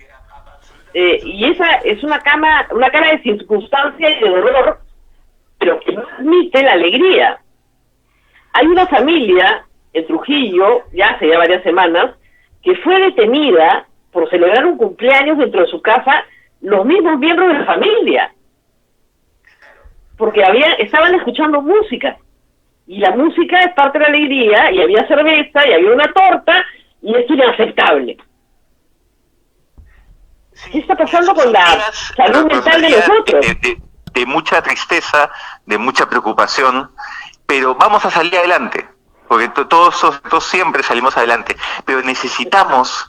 Y esa es una cara de circunstancia y de dolor, pero que no admite la alegría. Hay una familia en Trujillo, ya hace varias semanas, que fue detenida por celebrar un cumpleaños dentro de su casa, los mismos miembros de la familia, porque estaban escuchando música, y la música es parte de la alegría, y había cerveza, y había una torta, y esto es inaceptable. ¿Qué está pasando con la salud mental de nosotros? De mucha tristeza, de mucha preocupación, pero vamos a salir adelante, porque todos siempre salimos adelante, pero necesitamos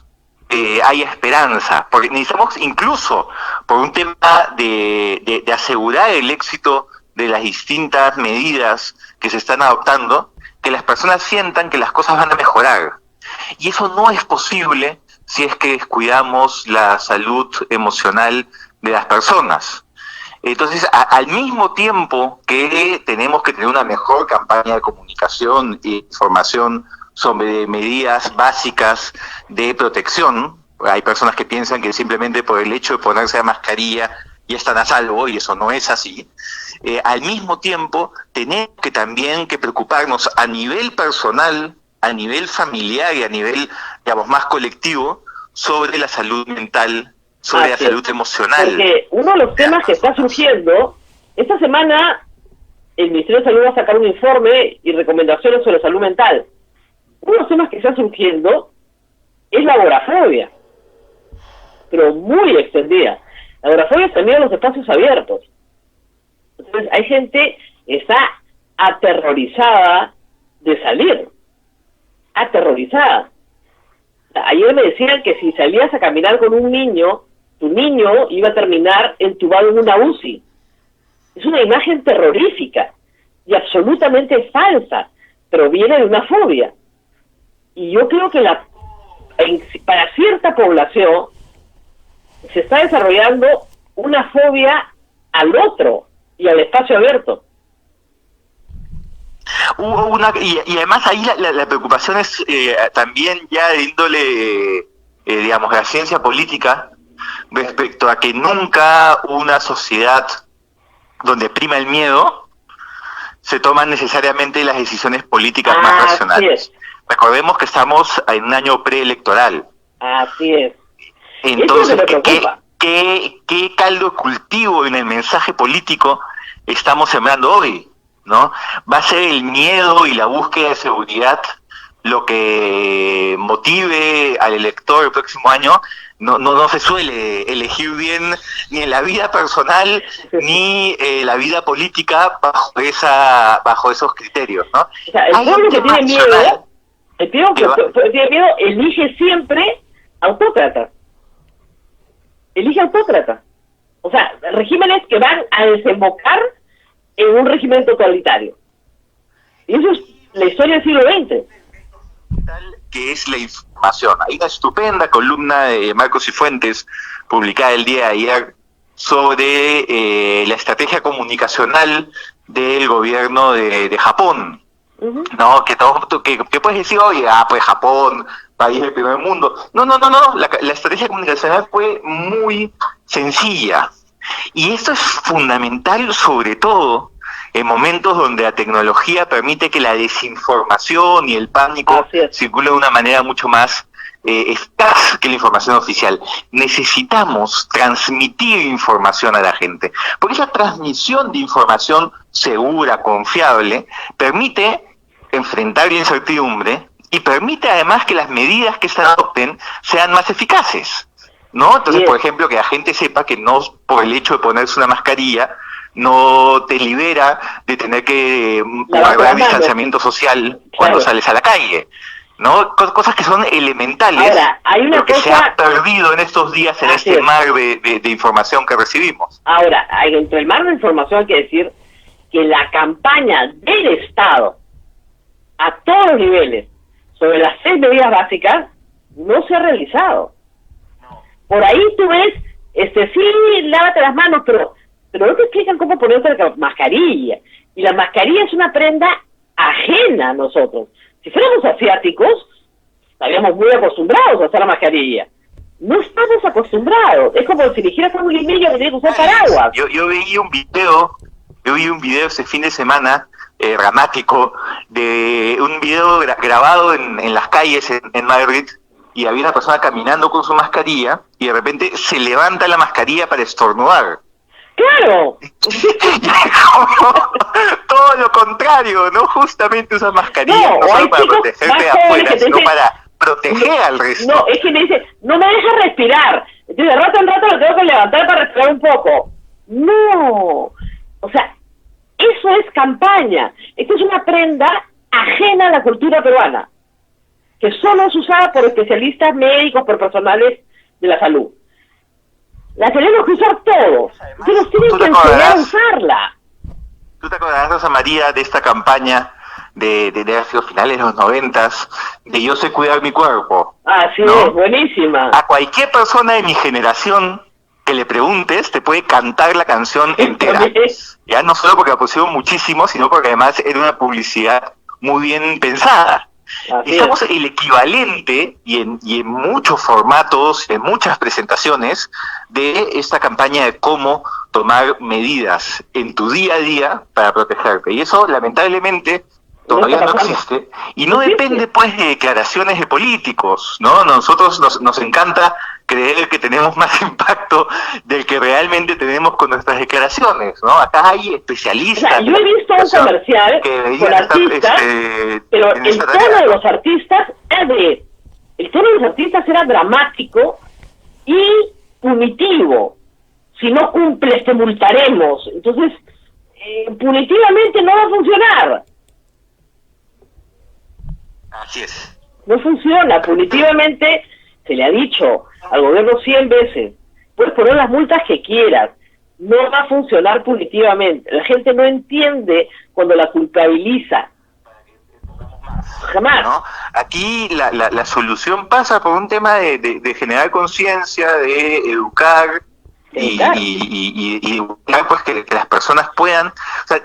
haya esperanza, porque necesitamos incluso por un tema de asegurar el éxito de las distintas medidas que se están adoptando, que las personas sientan que las cosas van a mejorar, y eso no es posible si es que descuidamos la salud emocional de las personas. Entonces, al mismo tiempo que tenemos que tener una mejor campaña de comunicación e información sobre medidas básicas de protección, hay personas que piensan que simplemente por el hecho de ponerse la mascarilla ya están a salvo, y eso no es así. Al mismo tiempo, tenemos que también que preocuparnos a nivel personal, a nivel familiar y a nivel, digamos, más colectivo, sobre la salud mental, sobre la salud emocional. Porque uno de los temas que está surgiendo, esta semana el Ministerio de Salud va a sacar un informe y recomendaciones sobre salud mental. Uno de los temas que está surgiendo es la agorafobia, pero muy extendida. La agorafobia es también en los espacios abiertos. Entonces hay gente está aterrorizada de salir. Aterrorizada. Ayer me decían que si salías a caminar con un niño, tu niño iba a terminar entubado en una UCI. Es una imagen terrorífica y absolutamente falsa, pero viene de una fobia. Y yo creo que para cierta población se está desarrollando una fobia al otro y al espacio abierto. Y además ahí la preocupación es también ya de índole, digamos, de la ciencia política, respecto a que nunca una sociedad donde prima el miedo se toman necesariamente las decisiones políticas más racionales. Recordemos que estamos en un año preelectoral. Así es. Entonces, ¿qué caldo de cultivo en el mensaje político estamos sembrando hoy? ¿No? Va a ser el miedo y la búsqueda de seguridad lo que motive al elector el próximo año. No se suele elegir bien ni en la vida personal ni la vida política bajo esos criterios, ¿no? O sea, el pueblo que tiene miedo, elige siempre autócratas. Elige autócratas. O sea, regímenes que van a desembocar en un régimen totalitario. Y eso es la historia del siglo XX. Que es la información. Hay una estupenda columna de Marcos Cifuentes publicada el día de ayer sobre la estrategia comunicacional del gobierno de Japón. ¿No? Que puedes decir, oye, pues Japón, país del primer mundo. No. La estrategia comunicacional fue muy sencilla. Y esto es fundamental, sobre todo en momentos donde la tecnología permite que la desinformación y el pánico circule de una manera mucho más eficaz que la información oficial. Necesitamos transmitir información a la gente, porque esa transmisión de información segura, confiable, permite enfrentar la incertidumbre y permite además que las medidas que se adopten sean más eficaces, ¿no? Entonces, por ejemplo, que la gente sepa que no por el hecho de ponerse una mascarilla no te libera de tener que guardar distanciamiento social cuando sales a la calle, ¿no? Cosas que son elementales. Ahora, hay una pero que se ha perdido en estos días en este mar de información que recibimos. Ahora, entre el mar de información hay que decir que la campaña del Estado a todos los niveles sobre las 6 medidas básicas no se ha realizado. Por ahí tú ves, sí, lávate las manos, pero no te explican cómo ponerte la mascarilla. Y la mascarilla es una prenda ajena a nosotros. Si fuéramos asiáticos, estaríamos muy acostumbrados a usar la mascarilla. No estamos acostumbrados. Es como si dijeras a un limeño que tiene que usar paraguas. Yo vi un video este fin de semana dramático, de un video grabado en las calles en Madrid, y había una persona caminando con su mascarilla y de repente se levanta la mascarilla para estornudar. ¡Claro! Todo lo contrario, no justamente usar mascarilla no solo para protegerte de afuera, sino para proteger al resto. No, es que me dice, no me deja respirar. Entonces de rato en rato lo tengo que levantar para respirar un poco. No. O sea, eso es campaña. Esto es una prenda ajena a la cultura peruana, que solo es usada por especialistas médicos, por personales de la salud. La tenemos que usar todos. Entonces tienen que enseñar a usarla. ¿Tú te acordarás, Rosa María, de esta campaña de finales de los 90, de Yo sé cuidar mi cuerpo? Sí, ¿no? Es buenísima. A cualquier persona de mi generación que le preguntes, te puede cantar la canción entera. Ya no solo porque la pusieron muchísimo, sino porque además era una publicidad muy bien pensada. Estamos el equivalente y en muchos formatos, en muchas presentaciones de esta campaña de cómo tomar medidas en tu día a día para protegerte. Y eso lamentablemente todavía no existe y no depende pues de declaraciones de políticos, ¿no? Nosotros nos encanta creer que tenemos más impacto del que realmente tenemos con nuestras declaraciones, ¿no? Acá hay especialistas. O sea, yo he visto un comercial con artistas, pero el tono de los artistas era dramático y punitivo. Si no cumples te multaremos. Entonces punitivamente no va a funcionar. Así es. No funciona. Punitivamente se le ha dicho al gobierno 100 veces, puedes poner las multas que quieras, no va a funcionar punitivamente. La gente no entiende cuando la culpabiliza. Jamás. ¿No? Aquí la solución pasa por un tema de generar conciencia, de educar y buscar, pues, que las personas puedan, o sea,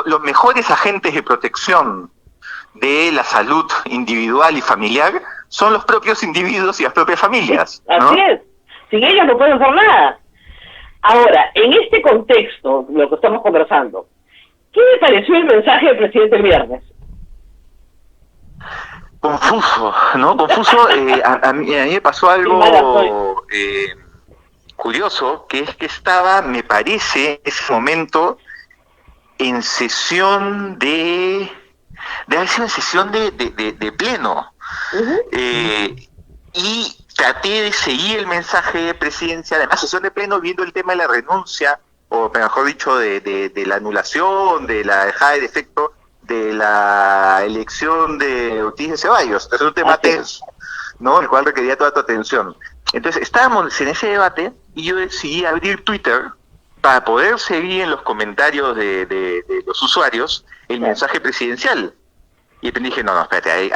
los mejores agentes de protección de la salud individual y familiar son los propios individuos y las propias familias, ¿no? Así es. Sin ellos no pueden hacer nada. Ahora, en este contexto, lo que estamos conversando, ¿qué me pareció el mensaje del presidente el viernes? Confuso, ¿no? Confuso. A mí me pasó algo curioso, que es que estaba, me parece, en ese momento, en sesión de haber sido en sesión de pleno. Y traté de seguir el mensaje presidencial, además sesión de pleno, viendo el tema de la renuncia, o mejor dicho, de la anulación, de la dejada de efecto de la elección de Ortiz de Ceballos. Es un tema tenso, ¿no? El cual requería toda tu atención. Entonces, estábamos en ese debate y yo decidí abrir Twitter para poder seguir en los comentarios de los usuarios el mensaje presidencial. Y después dije, no, espérate,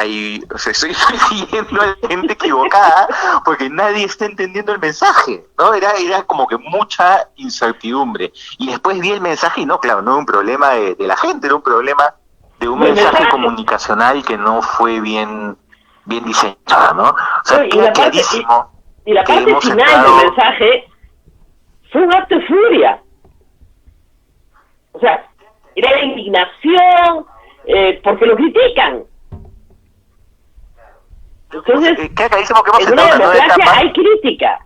o sea, estoy siguiendo a la gente equivocada porque nadie está entendiendo el mensaje, ¿no? Era como que mucha incertidumbre. Y después vi el mensaje y no, claro, no era un problema de la gente, era un problema de un mensaje comunicacional que no fue bien diseñado, ¿no? O sea, queda clarísimo. Y la parte final del mensaje fue un acto de furia. O sea, era la indignación, porque lo critican. Entonces, queda clarísimo que hemos en una entrado en una nueva democracia etapa. hay crítica.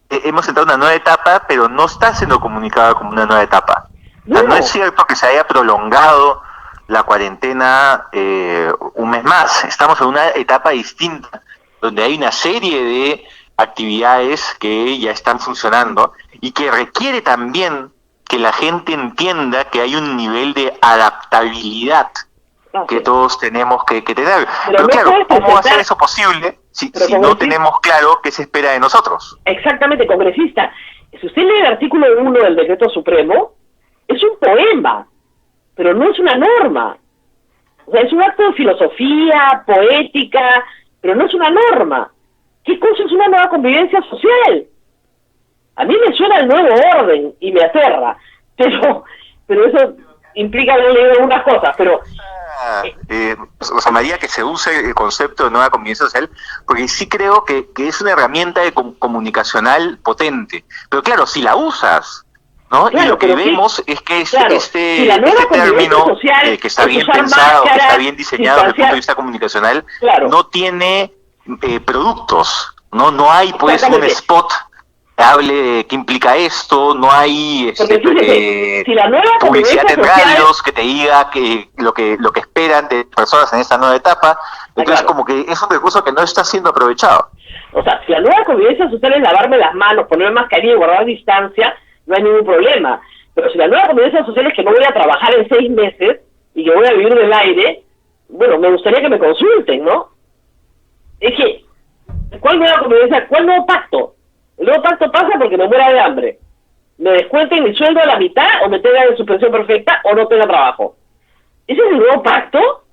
Hemos entrado en una nueva etapa, pero no está siendo comunicada como una nueva etapa. O sea, no es cierto que se haya prolongado la cuarentena un mes más. Estamos en una etapa distinta, donde hay una serie de actividades que ya están funcionando y que requiere también que la gente entienda que hay un nivel de adaptabilidad que todos tenemos que tener. Pero claro, ¿cómo va a ser eso posible si no tenemos claro qué se espera de nosotros? Exactamente, congresista. Si usted lee el artículo 1 del Decreto Supremo, es un poema, pero no es una norma. O sea, es un acto de filosofía, poética, pero no es una norma. ¿Qué cosa es una nueva convivencia social? A mí me suena el nuevo orden y me aterra, pero eso implica haber leído algunas cosas, pero... Rosa María, que se use el concepto de nueva convivencia social, porque sí creo que es una herramienta comunicacional potente, pero claro, si la usas, ¿no? Claro, y lo que vemos es que este término social, que está bien pensado, que está bien diseñado desde el punto de vista comunicacional, no tiene productos, no hay pues un spot que hable de qué implica esto, no hay publicidad en radios que te diga que lo que esperan de personas en esta nueva etapa. Entonces como que es un recurso que no está siendo aprovechado. O sea, si la nueva convivencia social es lavarme las manos, ponerme mascarilla y guardar distancia, no hay ningún problema. Pero si la nueva convivencia social es que no voy a trabajar en 6 meses y que voy a vivir del aire, bueno, me gustaría que me consulten, ¿no? Es que, ¿cuál nueva convivencia? ¿Cuál nuevo pacto? El nuevo pacto pasa porque me muera de hambre. Me descuenten mi sueldo a la mitad, o me tenga en suspensión perfecta, o no tenga trabajo. ¿Ese es el nuevo pacto?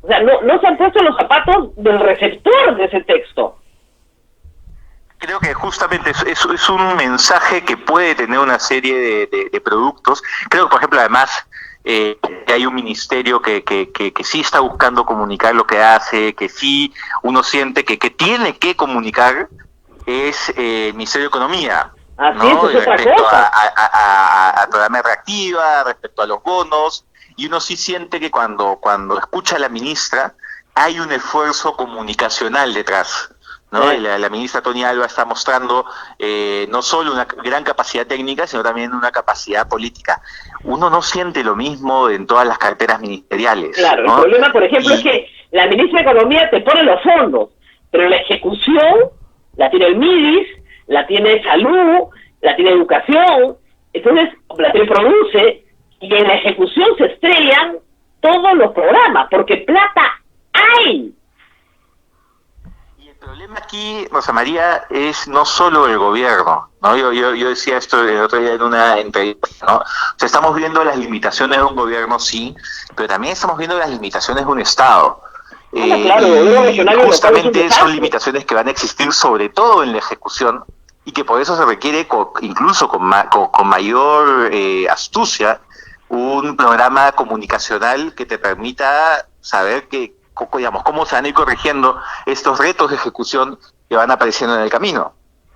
O sea, no se han puesto los zapatos del receptor de ese texto. Creo que justamente es un mensaje que puede tener una serie de productos. Creo que, por ejemplo, además, que hay un ministerio que sí está buscando comunicar lo que hace, que sí uno siente que tiene que comunicar, es el Ministerio de Economía. Así ¿no? es otra respecto cosa. a programa de reactiva, respecto a los bonos, y uno sí siente que cuando escucha a la ministra hay un esfuerzo comunicacional detrás, ¿no? La ministra Tony Alba está mostrando no solo una gran capacidad técnica, sino también una capacidad política. Uno no siente lo mismo en todas las carteras ministeriales. Claro, ¿no? El problema, por ejemplo, es que la ministra de Economía te pone los fondos, pero la ejecución la tiene el MIDIS, la tiene Salud, la tiene Educación, Entonces, se produce y en la ejecución se estrellan todos los programas, porque plata hay. Y el problema aquí, Rosa María, es no solo el gobierno, ¿no? Yo decía esto el otro día en una entrevista, ¿no? O sea, estamos viendo las limitaciones de un gobierno, sí, pero también estamos viendo las limitaciones de un Estado. Claro, y justamente son limitaciones que van a existir sobre todo en la ejecución y que por eso se requiere incluso con mayor astucia un programa comunicacional que te permita saber digamos, cómo se van a ir corrigiendo estos retos de ejecución que van apareciendo en el camino.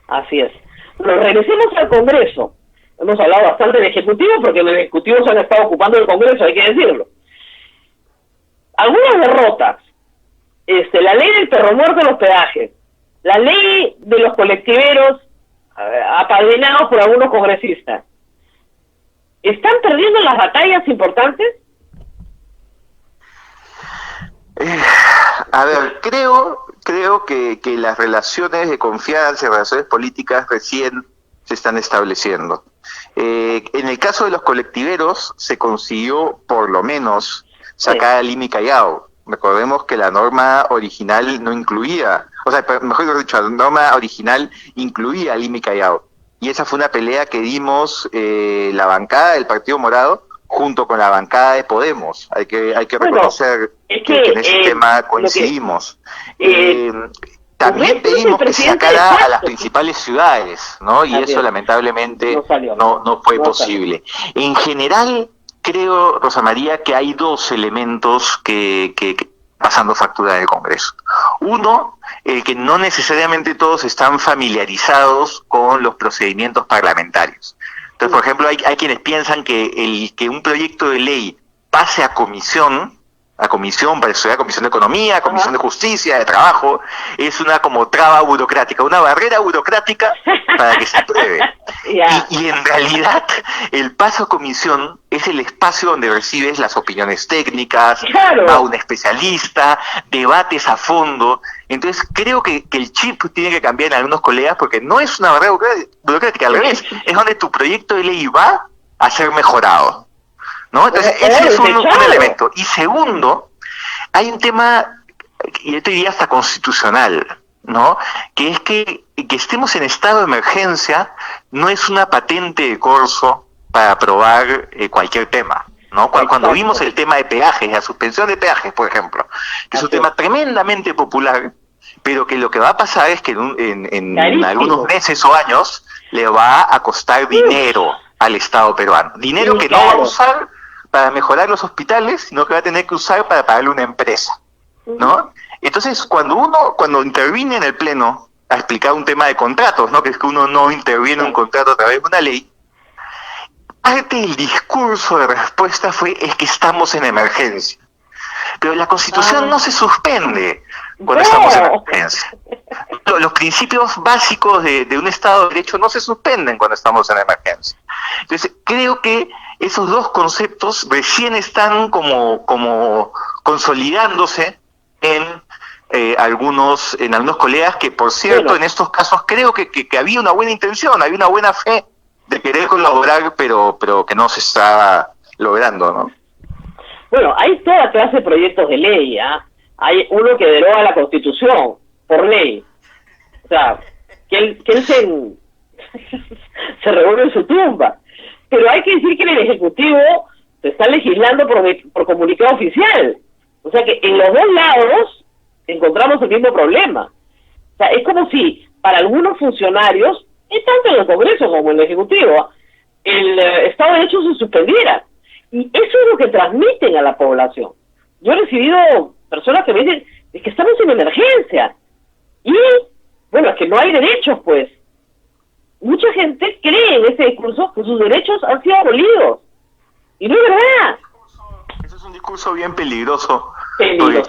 Así es. Bueno, regresemos al Congreso. Hemos hablado bastante del Ejecutivo porque los ejecutivos han estado ocupando el Congreso, hay que decirlo. Algunas derrotas. La ley del perro muerto en los peajes, la ley de los colectiveros apadrinados por algunos congresistas. ¿Están perdiendo las batallas importantes? A ver, creo que las relaciones de confianza y relaciones políticas recién se están estableciendo. En el caso de los colectiveros se consiguió por lo menos sacar a Limi Callao. Recordemos que la norma original no incluía, o sea, mejor dicho, la norma original incluía a Limi Callao. Y esa fue una pelea que dimos la bancada del Partido Morado junto con la bancada de Podemos. Hay que reconocer que en ese tema coincidimos. También pedimos que se sacara a las principales ciudades, ¿no? Y eso lamentablemente no fue posible. En general, creo, Rosa María, que hay dos elementos que pasando factura del Congreso. Uno, que no necesariamente todos están familiarizados con los procedimientos parlamentarios. Entonces, por ejemplo, hay quienes piensan que un proyecto de ley pase a comisión para estudiar, comisión de economía, comisión de justicia, de trabajo, es una como traba burocrática, una barrera burocrática para que se apruebe. Y en realidad el paso a comisión es el espacio donde recibes las opiniones técnicas, va un especialista, debates a fondo. Entonces creo que el chip tiene que cambiar en algunos colegas porque no es una barrera burocrática, al revés, es donde tu proyecto de ley va a ser mejorado, ¿no? Entonces ese es un elemento. Y segundo, hay un tema, y yo te diría hasta constitucional, ¿no? Que es que estemos en estado de emergencia no es una patente de corso para aprobar cualquier tema, ¿no? Cuando vimos el tema de peajes, la suspensión de peajes, por ejemplo, que es un tema tremendamente popular, pero que lo que va a pasar es que en algunos meses o años le va a costar dinero al Estado peruano. Dinero que no va a usar para mejorar los hospitales, sino que va a tener que usar para pagarle una empresa, ¿no? Entonces, cuando interviene en el Pleno a explicar un tema de contratos, ¿no? Que es que uno no interviene en un contrato a través de una ley, parte del discurso de respuesta es que estamos en emergencia. Pero la Constitución no se suspende cuando estamos en emergencia. Los principios básicos de un Estado de Derecho no se suspenden cuando estamos en emergencia. Entonces, creo que esos dos conceptos recién están como consolidándose en algunos colegas que, por cierto, en estos casos creo que había una buena intención, había una buena fe de querer colaborar, pero que no se está logrando, ¿no? Bueno, hay toda clase de proyectos de ley, ¿ah? Hay uno que deroga la Constitución por ley. O sea, que él se reúne en su tumba. Pero hay que decir que en el Ejecutivo se está legislando por comunicado oficial. O sea que en los dos lados encontramos el mismo problema. O sea, es como si para algunos funcionarios, tanto en el Congreso como en el Ejecutivo, el Estado de Derecho se suspendiera. Y eso es lo que transmiten a la población. Yo he recibido personas que me dicen, es que estamos en emergencia. Y, bueno, es que no hay derechos, pues. Mucha gente cree en ese discurso que sus derechos han sido abolidos. Y no es verdad. Eso es un discurso bien peligroso. Porque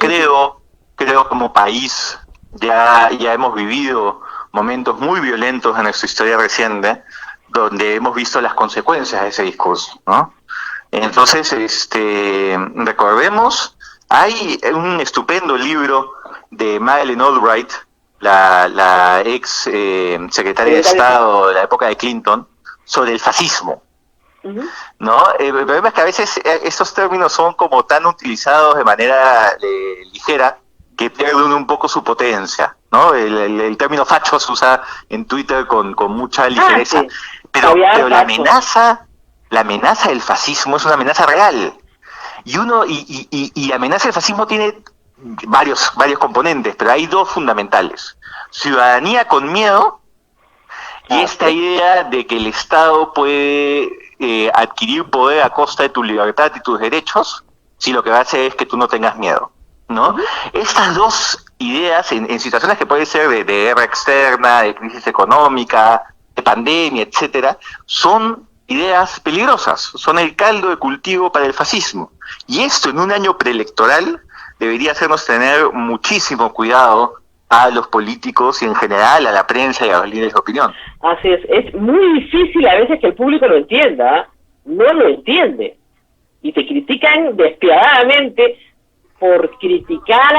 creo como país ya hemos vivido momentos muy violentos en nuestra historia reciente, donde hemos visto las consecuencias de ese discurso, ¿no? Entonces, recordemos, hay un estupendo libro de Madeleine Albright, la ex secretaria de Estado de la época de Clinton, sobre el fascismo, Ujú. ¿No? El problema es que a veces estos términos son como tan utilizados de manera ligera que pierden un poco su potencia, ¿no? El término facho se usa en Twitter con mucha ligereza, Sí. pero Fabián la Facho. amenaza del fascismo es una amenaza real. Y la amenaza del fascismo tiene varios componentes, pero hay dos fundamentales. Ciudadanía con miedo y esta idea de que el Estado puede adquirir poder a costa de tu libertad y tus derechos si lo que va a hacer es que tú no tengas miedo, ¿no? Estas dos ideas en situaciones que pueden ser de guerra externa, de crisis económica, de pandemia, etcétera, son ideas peligrosas, son el caldo de cultivo para el fascismo. Y esto en un año preelectoral debería hacernos tener muchísimo cuidado a los políticos y en general a la prensa y a los líderes de opinión. Así es muy difícil a veces que el público lo entienda, no lo entiende. Y te critican despiadadamente por criticar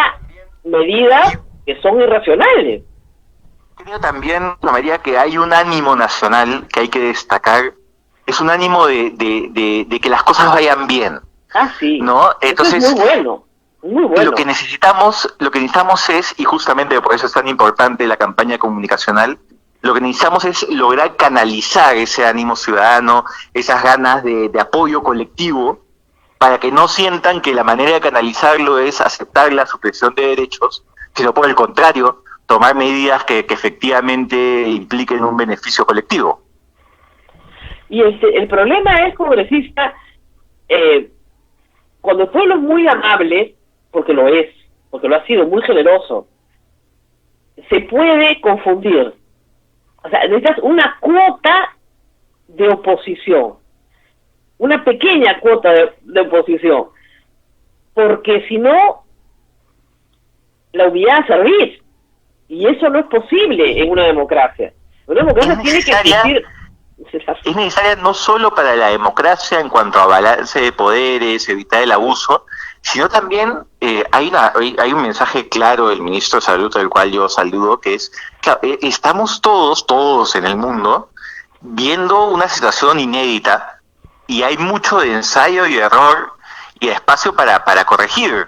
medidas que son irracionales. Creo también, María, que hay un ánimo nacional que hay que destacar, es un ánimo de que las cosas vayan bien. Sí. ¿No? Entonces, eso es muy bueno. Muy bueno. Lo que necesitamos es, y justamente por eso es tan importante la campaña comunicacional, lo que necesitamos es lograr canalizar ese ánimo ciudadano, esas ganas de apoyo colectivo, para que no sientan que la manera de canalizarlo es aceptar la supresión de derechos, sino por el contrario, tomar medidas que efectivamente impliquen un beneficio colectivo. Y el problema es, congresista, cuando el pueblo es muy amable, porque lo es, porque lo ha sido muy generoso, se puede confundir. O sea, necesitas una cuota de oposición, una pequeña cuota de oposición, porque si no, la humildad a servir, y eso no es posible en una democracia. Una democracia tiene que existir. Es necesaria no solo para la democracia en cuanto a balance de poderes, evitar el abuso, sino también hay un mensaje claro del ministro de Salud, del cual yo saludo, que es, claro, estamos todos en el mundo viendo una situación inédita y hay mucho de ensayo y error y de espacio para corregir.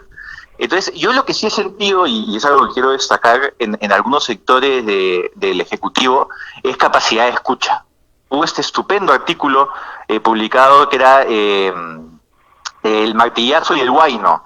Entonces, yo lo que sí he sentido, y es algo que quiero destacar en algunos sectores del Ejecutivo, es capacidad de escucha. Hubo este estupendo artículo publicado que era el martillazo y el guayno,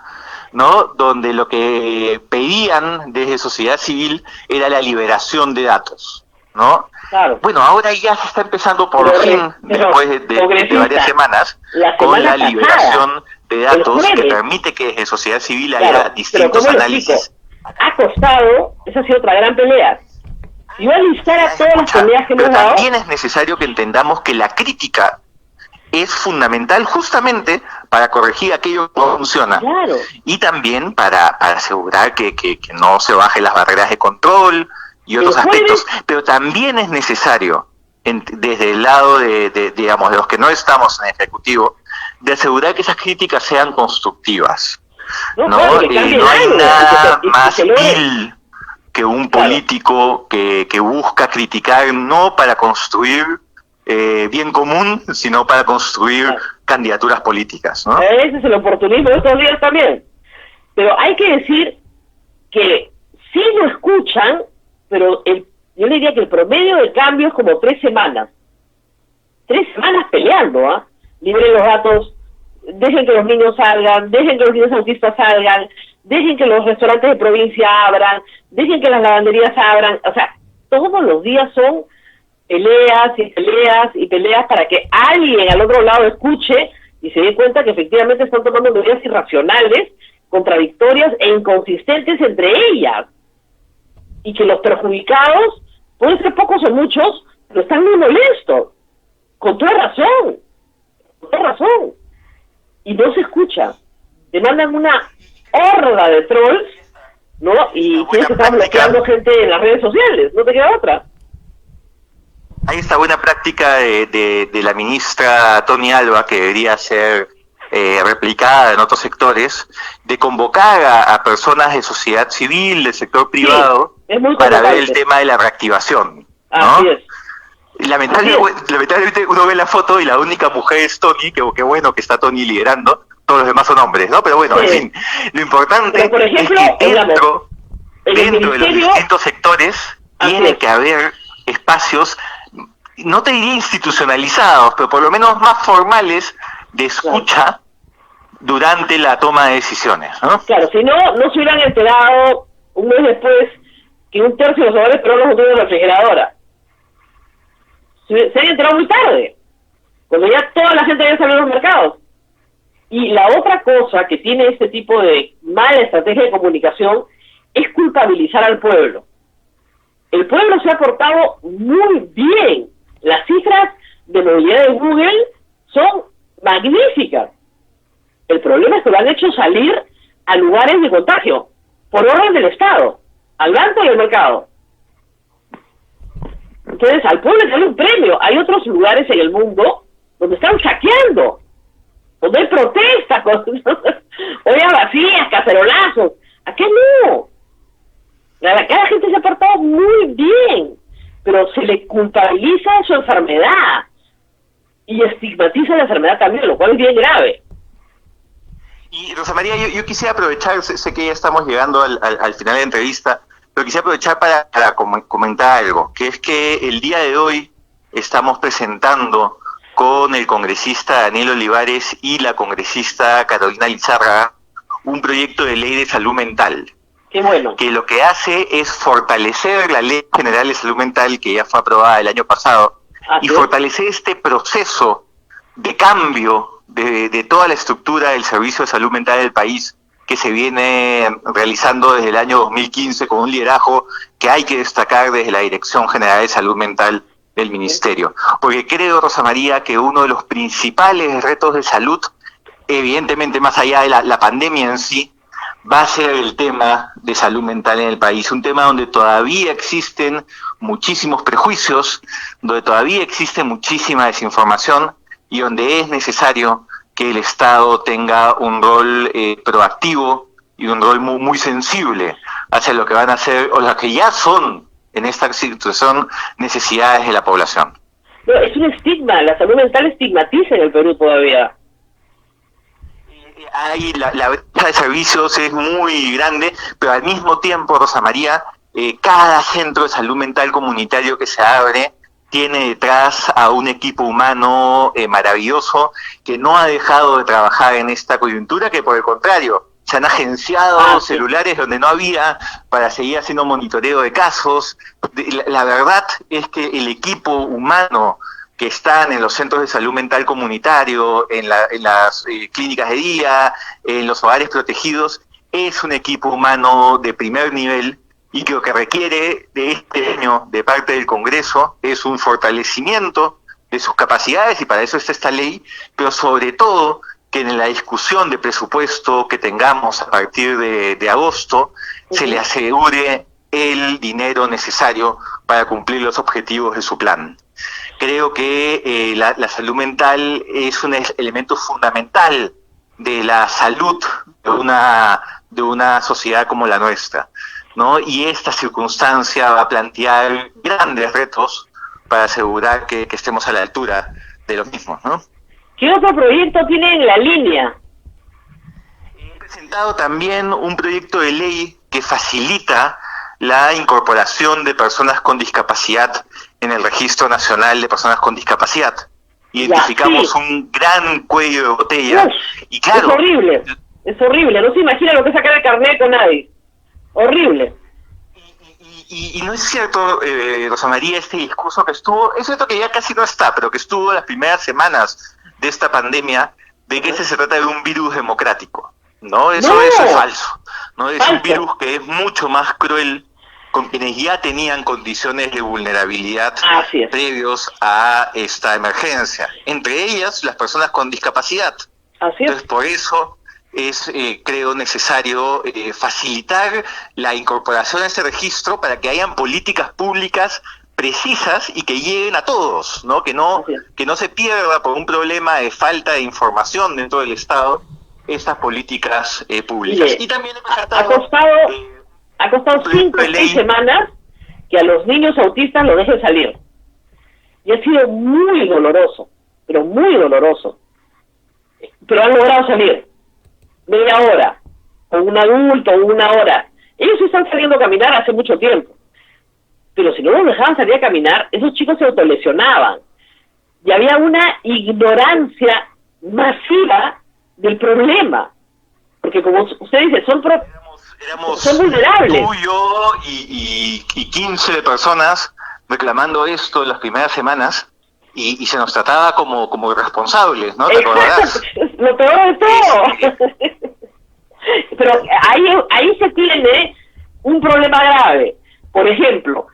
¿no? Donde lo que pedían desde sociedad civil era la liberación de datos, ¿no? Claro. Bueno, ahora ya se está empezando por fin, después de varias semanas, con la liberación de datos que permite que desde sociedad civil haya distintos análisis. Ha costado, esa ha sido otra gran pelea. Yo a listar a todas las peleas que hemos dado. También es necesario que entendamos que la crítica es fundamental justamente para corregir aquello que no funciona. Claro. Y también para asegurar que no se bajen las barreras de control y otros aspectos. Pero también es necesario, desde el lado digamos, de los que no estamos en el Ejecutivo, de asegurar que esas críticas sean constructivas. No hay nada más vil que un político que busca criticar no para construir bien común, sino para construir candidaturas políticas, ¿no? Ese es el oportunismo de estos días también. Pero hay que decir que sí lo escuchan, pero yo le diría que el promedio de cambio es como 3 semanas. 3 semanas peleando, ¿ah? Liberen los datos, dejen que los niños salgan, dejen que los niños autistas salgan, dejen que los restaurantes de provincia abran, dejen que las lavanderías abran. O sea, todos los días son peleas y peleas y peleas para que alguien al otro lado escuche y se dé cuenta que efectivamente están tomando medidas irracionales, contradictorias e inconsistentes entre ellas. Y que los perjudicados, pueden ser pocos o muchos, pero están muy molestos. Con toda razón. Con toda razón. Y no se escucha. Te mandan una horda de trolls, ¿no? Y tienes que estar bloqueando gente en las redes sociales. No te queda otra. Hay esta buena práctica de la ministra Tony Alba, que debería ser replicada en otros sectores, de convocar a personas de sociedad civil, del sector privado, para ver el tema de la reactivación, ¿no? Así es. Lamentablemente uno ve la foto y la única mujer es Tony, que bueno que está Tony liderando, todos los demás son hombres, ¿no? Pero bueno, sí. En fin, lo importante pero, por ejemplo, es que dentro de los distintos sectores tiene que haber espacios, no te diría institucionalizados, pero por lo menos más formales de escucha durante la toma de decisiones, ¿no? Claro, si no se hubieran enterado un mes después que un tercio de los hogares pero los botones de refrigeradora. Se han enterado muy tarde, cuando ya toda la gente había salido a los mercados. Y la otra cosa que tiene este tipo de mala estrategia de comunicación es culpabilizar al pueblo. El pueblo se ha portado muy bien. Las cifras de movilidad de Google son magníficas. El problema es que lo han hecho salir a lugares de contagio, por orden del Estado, al banco y al mercado. Entonces, al pueblo le dan un premio. Hay otros lugares en el mundo donde están saqueando, donde hay protestas, ollas vacías, cacerolazos. Aquí no. Cada gente se ha portado muy bien, pero se le culpabiliza su enfermedad y estigmatiza la enfermedad también, lo cual es bien grave. Y Rosa María, yo quisiera aprovechar, sé que ya estamos llegando al final de la entrevista, pero quisiera aprovechar para comentar algo, que es que el día de hoy estamos presentando con el congresista Daniel Olivares y la congresista Carolina Lizárraga un proyecto de ley de salud mental. Qué bueno. Que lo que hace es fortalecer la Ley General de Salud Mental, que ya fue aprobada el año pasado, y fortalecer este proceso de cambio de toda la estructura del servicio de salud mental del país, que se viene realizando desde el año 2015 con un liderazgo que hay que destacar desde la Dirección General de Salud Mental del Ministerio. Porque creo, Rosa María, que uno de los principales retos de salud, evidentemente más allá de la pandemia en sí, va a ser el tema de salud mental en el país, un tema donde todavía existen muchísimos prejuicios, donde todavía existe muchísima desinformación y donde es necesario que el Estado tenga un rol proactivo y un rol muy sensible hacia lo que van a ser o lo que ya son en esta situación necesidades de la población. No, es un estigma, la salud mental estigmatiza en el Perú todavía. La brecha de servicios es muy grande, pero al mismo tiempo, Rosa María, cada centro de salud mental comunitario que se abre tiene detrás a un equipo humano maravilloso que no ha dejado de trabajar en esta coyuntura, que por el contrario, se han agenciado celulares donde no había para seguir haciendo monitoreo de casos. La verdad es que el equipo humano que están en los centros de salud mental comunitario, en las clínicas de día, en los hogares protegidos, es un equipo humano de primer nivel y que lo que requiere de este año de parte del Congreso es un fortalecimiento de sus capacidades, y para eso está esta ley, pero sobre todo que en la discusión de presupuesto que tengamos a partir de agosto se le asegure el dinero necesario para cumplir los objetivos de su plan. Creo que la salud mental es un elemento fundamental de la salud de una sociedad como la nuestra, ¿no? Y esta circunstancia va a plantear grandes retos para asegurar que estemos a la altura de los mismos, ¿no? ¿Qué otro proyecto tiene en la línea? He presentado también un proyecto de ley que facilita la incorporación de personas con discapacidad en el Registro Nacional de Personas con Discapacidad. Identificamos un gran cuello de botella. Y claro, es horrible, no se imagina lo que es sacar el carnet con nadie. Horrible. Y no es cierto, Rosa María, este discurso que estuvo, es cierto que ya casi no está, pero que estuvo las primeras semanas de esta pandemia, de que se trata de un virus democrático, ¿no? Eso es falso, ¿no? Es un virus que es mucho más cruel con quienes ya tenían condiciones de vulnerabilidad previos a esta emergencia, entre ellas las personas con discapacidad. Entonces, por eso es, creo, necesario facilitar la incorporación a ese registro para que hayan políticas públicas precisas y que lleguen a todos, ¿no? Que no se pierda por un problema de falta de información dentro del Estado estas políticas públicas. Y también ha costado 5 o 6 semanas que a los niños autistas los dejen salir. y ha sido muy doloroso, pero muy doloroso. Pero han logrado salir media hora, con un adulto, 1 hora. Ellos están saliendo a caminar hace mucho tiempo. Pero si no los dejaban salir a caminar, esos chicos se autolesionaban. Y había una ignorancia masiva del problema. Porque como usted dice, son vulnerables. Tú, yo y 15 personas reclamando esto en las primeras semanas y se nos trataba como irresponsables, ¿no? ¿Te acordarás? Lo peor de todo. Pero ahí se tiene un problema grave. Por ejemplo,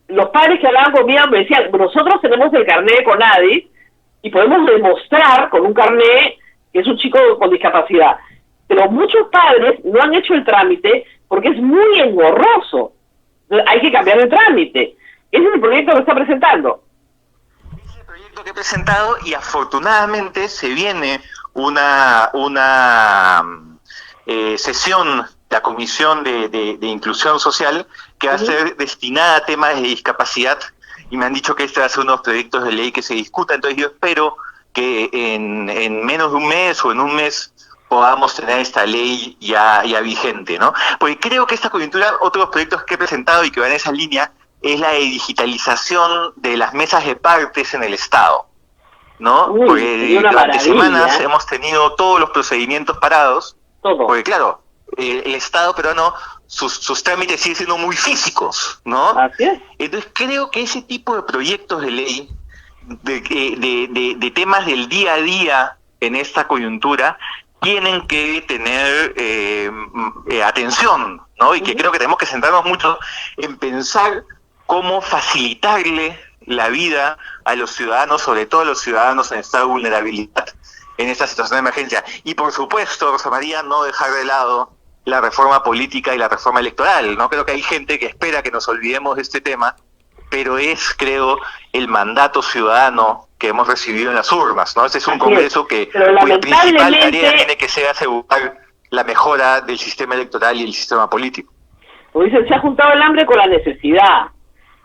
los padres que hablaban conmigo me decían, nosotros tenemos el carnet de CONADIS y podemos demostrar con un carnet que es un chico con discapacidad. Pero muchos padres no han hecho el trámite porque es muy engorroso. Hay que cambiar el trámite. Ese es el proyecto que está presentando. Es el proyecto que he presentado y afortunadamente se viene una sesión, la Comisión de Inclusión Social, que va a ser destinada a temas de discapacidad, y me han dicho que este va a ser uno de los proyectos de ley que se discuta. Entonces yo espero que en menos de un mes o en un mes podamos tener esta ley ya vigente, ¿no? Porque creo que esta coyuntura, otros proyectos que he presentado y que van en esa línea, es la de digitalización de las mesas de partes en el Estado, ¿no? Porque durante semanas hemos tenido todos los procedimientos parados, porque claro, el Estado peruano, sus trámites siguen siendo muy físicos, ¿no? Así es. Entonces creo que ese tipo de proyectos de ley, de temas del día a día en esta coyuntura, tienen que tener atención, ¿no? Y que creo que tenemos que centrarnos mucho en pensar cómo facilitarle la vida a los ciudadanos, sobre todo a los ciudadanos en estado de vulnerabilidad en esta situación de emergencia. Y por supuesto, Rosa María, no dejar de lado la reforma política y la reforma electoral, ¿no? Creo que hay gente que espera que nos olvidemos de este tema, pero es, creo, el mandato ciudadano que hemos recibido en las urnas, ¿no? Este es un congreso cuya principal tarea tiene que ser asegurar la mejora del sistema electoral y el sistema político. Como dicen, se ha juntado el hambre con la necesidad.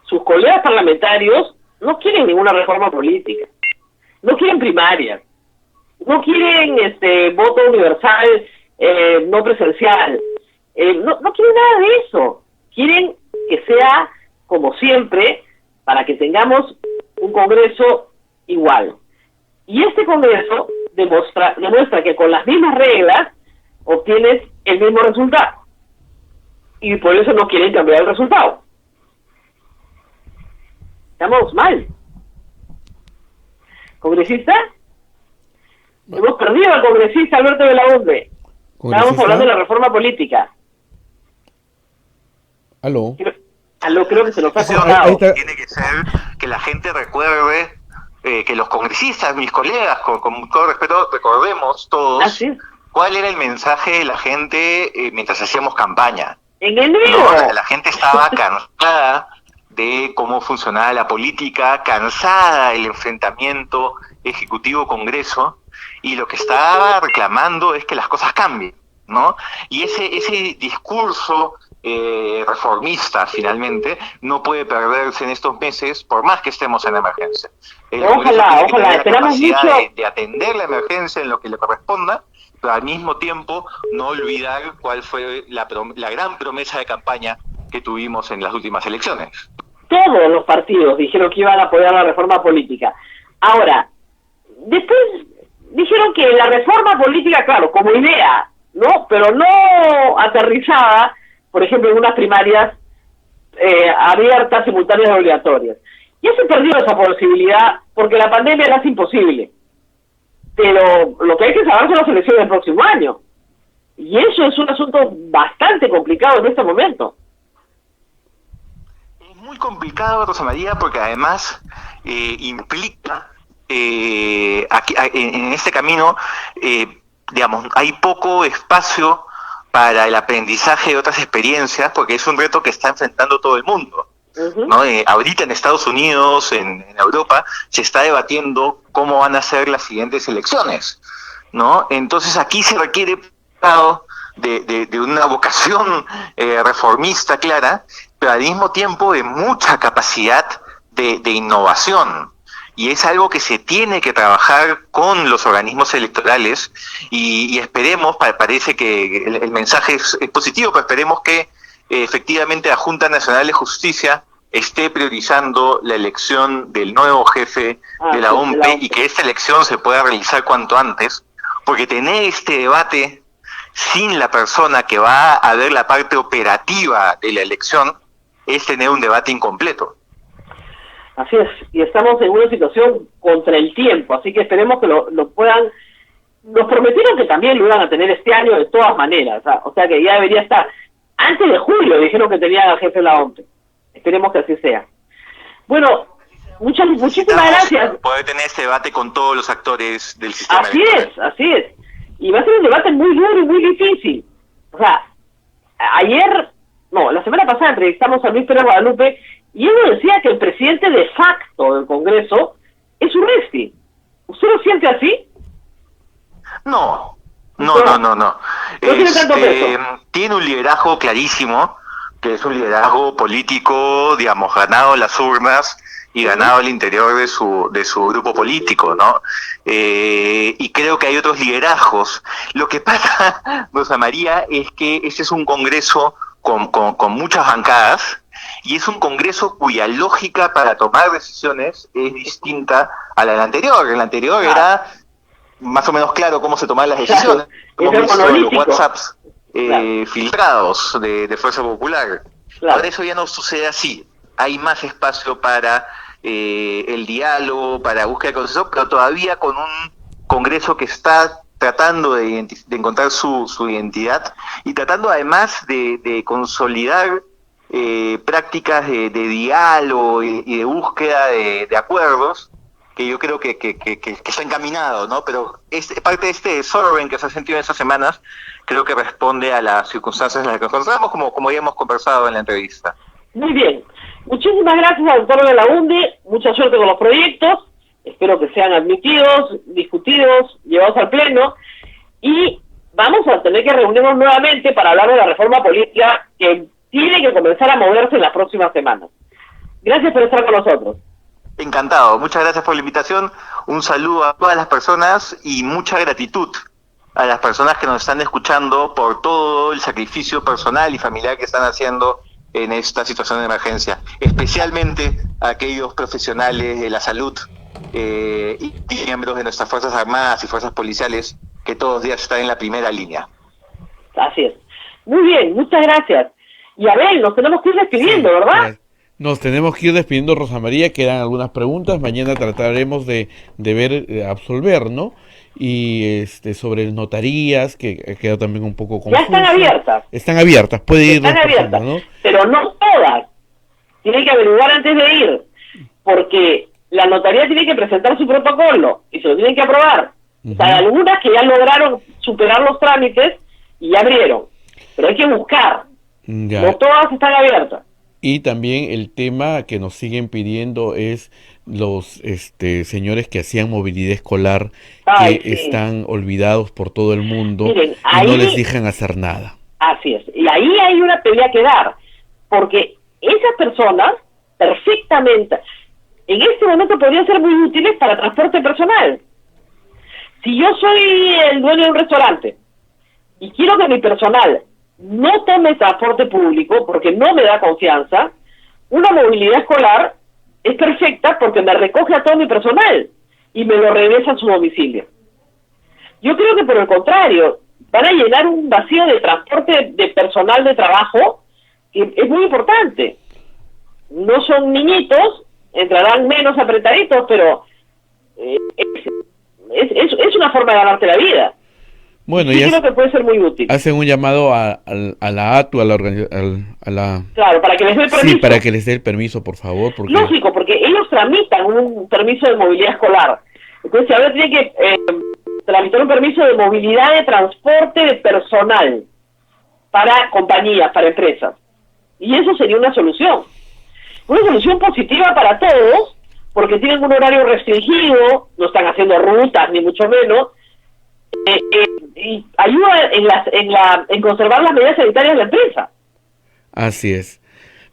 Sus colegas parlamentarios no quieren ninguna reforma política, no quieren primarias, no quieren voto universal, no presencial, no quieren nada de eso. Quieren que sea como siempre, para que tengamos un Congreso igual. Y este Congreso demuestra que con las mismas reglas obtienes el mismo resultado. Y por eso no quieren cambiar el resultado. Estamos mal. ¿Congresista? Hemos perdido al congresista Alberto Belaúnde. Estábamos hablando de la reforma política. ¿Aló? Creo que se nos ha cortado. Tiene que ser que la gente recuerde, que los congresistas, mis colegas, con todo respeto, recordemos todos cuál era el mensaje de la gente mientras hacíamos campaña. En enero. No, la gente estaba cansada de cómo funcionaba la política, cansada del enfrentamiento Ejecutivo-Congreso, y lo que estaba reclamando es que las cosas cambien, ¿no? Y ese discurso reformista, finalmente, no puede perderse en estos meses, por más que estemos en emergencia. Ojalá, esperamos mucho de atender la emergencia en lo que le corresponda, pero al mismo tiempo no olvidar cuál fue la gran promesa de campaña que tuvimos en las últimas elecciones. Todos los partidos dijeron que iban a apoyar la reforma política. Ahora, después dijeron que la reforma política, claro, como idea, ¿no? Pero no aterrizada, por ejemplo, en unas primarias abiertas, simultáneas y obligatorias. Ya se perdió esa posibilidad porque la pandemia la hace imposible. Pero lo que hay que saber son las elecciones del próximo año. Y eso es un asunto bastante complicado en este momento. Es muy complicado, Rosa María, porque además implica, en este camino, digamos, hay poco espacio para el aprendizaje de otras experiencias, porque es un reto que está enfrentando todo el mundo, ¿no? Ahorita en Estados Unidos, en Europa, se está debatiendo cómo van a ser las siguientes elecciones, ¿no? Entonces aquí se requiere de una vocación reformista clara, pero al mismo tiempo de mucha capacidad de innovación. y es algo que se tiene que trabajar con los organismos electorales y esperemos, parece que el mensaje es positivo, pero esperemos que efectivamente la Junta Nacional de Justicia esté priorizando la elección del nuevo jefe de la OMPE y que esta elección se pueda realizar cuanto antes, porque tener este debate sin la persona que va a ver la parte operativa de la elección es tener un debate incompleto. Así es, y estamos en una situación contra el tiempo, así que esperemos que lo puedan. Nos prometieron que también lo iban a tener este año de todas maneras, o sea que ya debería estar. Antes de julio dijeron que tenían al jefe de la OMPE. Esperemos que así sea. Bueno, muchísimas gracias. Poder tener este debate con todos los actores del sistema Así electoral. así es. Y va a ser un debate muy duro y muy difícil. O sea, la semana pasada entrevistamos a Luis Pérez Guadalupe y él nos decía que el presidente de facto del Congreso es Urresti. ¿Usted lo siente así? No. Tiene tanto peso. Tiene un liderazgo clarísimo, que es un liderazgo político, digamos, ganado en las urnas y ganado al interior de su grupo político, ¿no? Y creo que hay otros liderazgos. Lo que pasa, Rosa María, es que este es un congreso con muchas bancadas, y es un congreso cuya lógica para tomar decisiones es distinta a la del anterior. El anterior era más o menos claro cómo se tomaban las decisiones, como los WhatsApps filtrados de Fuerza Popular. Ahora eso ya no sucede así. Hay más espacio para el diálogo, para búsqueda de consenso, pero todavía con un Congreso que está tratando de encontrar su identidad y tratando además de consolidar prácticas de diálogo y de búsqueda de acuerdos, que yo creo que está encaminado, ¿no? Pero parte de este desorden que se ha sentido en esas semanas, creo que responde a las circunstancias en las que nos encontramos, como ya hemos conversado en la entrevista. Muy bien. Muchísimas gracias al doctor de la UNDE, mucha suerte con los proyectos, espero que sean admitidos, discutidos, llevados al Pleno, y vamos a tener que reunirnos nuevamente para hablar de la reforma política que tiene que comenzar a moverse en las próximas semanas. Gracias por estar con nosotros. Encantado, muchas gracias por la invitación, un saludo a todas las personas y mucha gratitud a las personas que nos están escuchando por todo el sacrificio personal y familiar que están haciendo en esta situación de emergencia, especialmente a aquellos profesionales de la salud y miembros de nuestras Fuerzas Armadas y Fuerzas Policiales que todos los días están en la primera línea. Así es. Muy bien, muchas gracias. Y a ver, nos tenemos que ir despidiendo, sí, ¿verdad? Nos tenemos que ir despidiendo, Rosa María, quedan algunas preguntas, mañana trataremos de ver, absolver, ¿no? Y sobre notarías, que queda también un poco confuso. Ya están abiertas. Están abiertas, puede ir. Están abiertas, ¿no? Pero no todas. Tienen que averiguar antes de ir, porque la notaría tiene que presentar su protocolo y se lo tienen que aprobar. O sea, hay algunas que ya lograron superar los trámites y ya abrieron, pero hay que buscar. Ya. No todas están abiertas. Y también el tema que nos siguen pidiendo es los señores que hacían movilidad escolar, que están olvidados por todo el mundo. Miren, y ahí, no les dejan hacer nada. Así es. Y ahí hay una pelea que dar, porque esas personas perfectamente, en este momento podrían ser muy útiles para transporte personal. Si yo soy el dueño de un restaurante y quiero que mi personal no tome transporte público porque no me da confianza, una movilidad escolar es perfecta porque me recoge a todo mi personal y me lo regresa a su domicilio. Yo creo que por el contrario, van a llenar un vacío de transporte de personal de trabajo que es muy importante. No son niñitos, entrarán menos apretaditos, pero es una forma de ganarte la vida. Bueno, sí, creo que puede ser muy útil. Hacen un llamado a la ATU, a la Claro, para que les dé el permiso. Sí, para que les dé el permiso, por favor. Porque... Lógico, porque ellos tramitan un permiso de movilidad escolar. Entonces ahora tienen que tramitar un permiso de movilidad de transporte de personal para compañías, para empresas. Y eso sería una solución. Una solución positiva para todos, porque tienen un horario restringido, no están haciendo rutas, ni mucho menos, y ayuda en conservar las medidas sanitarias de la empresa. Así es.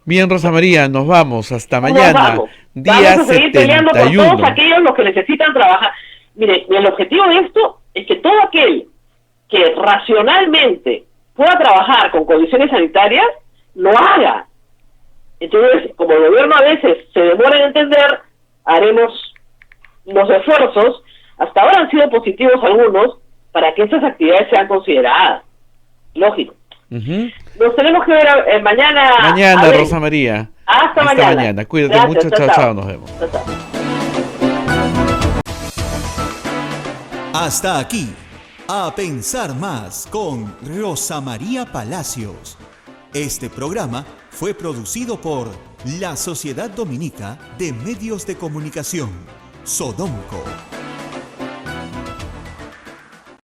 Bien, Rosa María, nos vamos. Hasta Nos mañana. vamos. Día Vamos a seguir peleando por 71. todos aquellos los que necesitan trabajar. Mire, el objetivo de esto es que todo aquel que racionalmente pueda trabajar con condiciones sanitarias, lo haga. Entonces, como el gobierno a veces se demora en entender, haremos los esfuerzos, hasta ahora han sido positivos algunos, para que esas actividades sean consideradas. Lógico. Nos tenemos que ver mañana. Mañana, Rosa María. Hasta mañana. Cuídate Gracias, mucho. Chao, chao. Nos vemos. Chao, chao. Hasta aquí, A Pensar Más con Rosa María Palacios. Este programa fue producido por la Sociedad Dominica de Medios de Comunicación, Sodomco.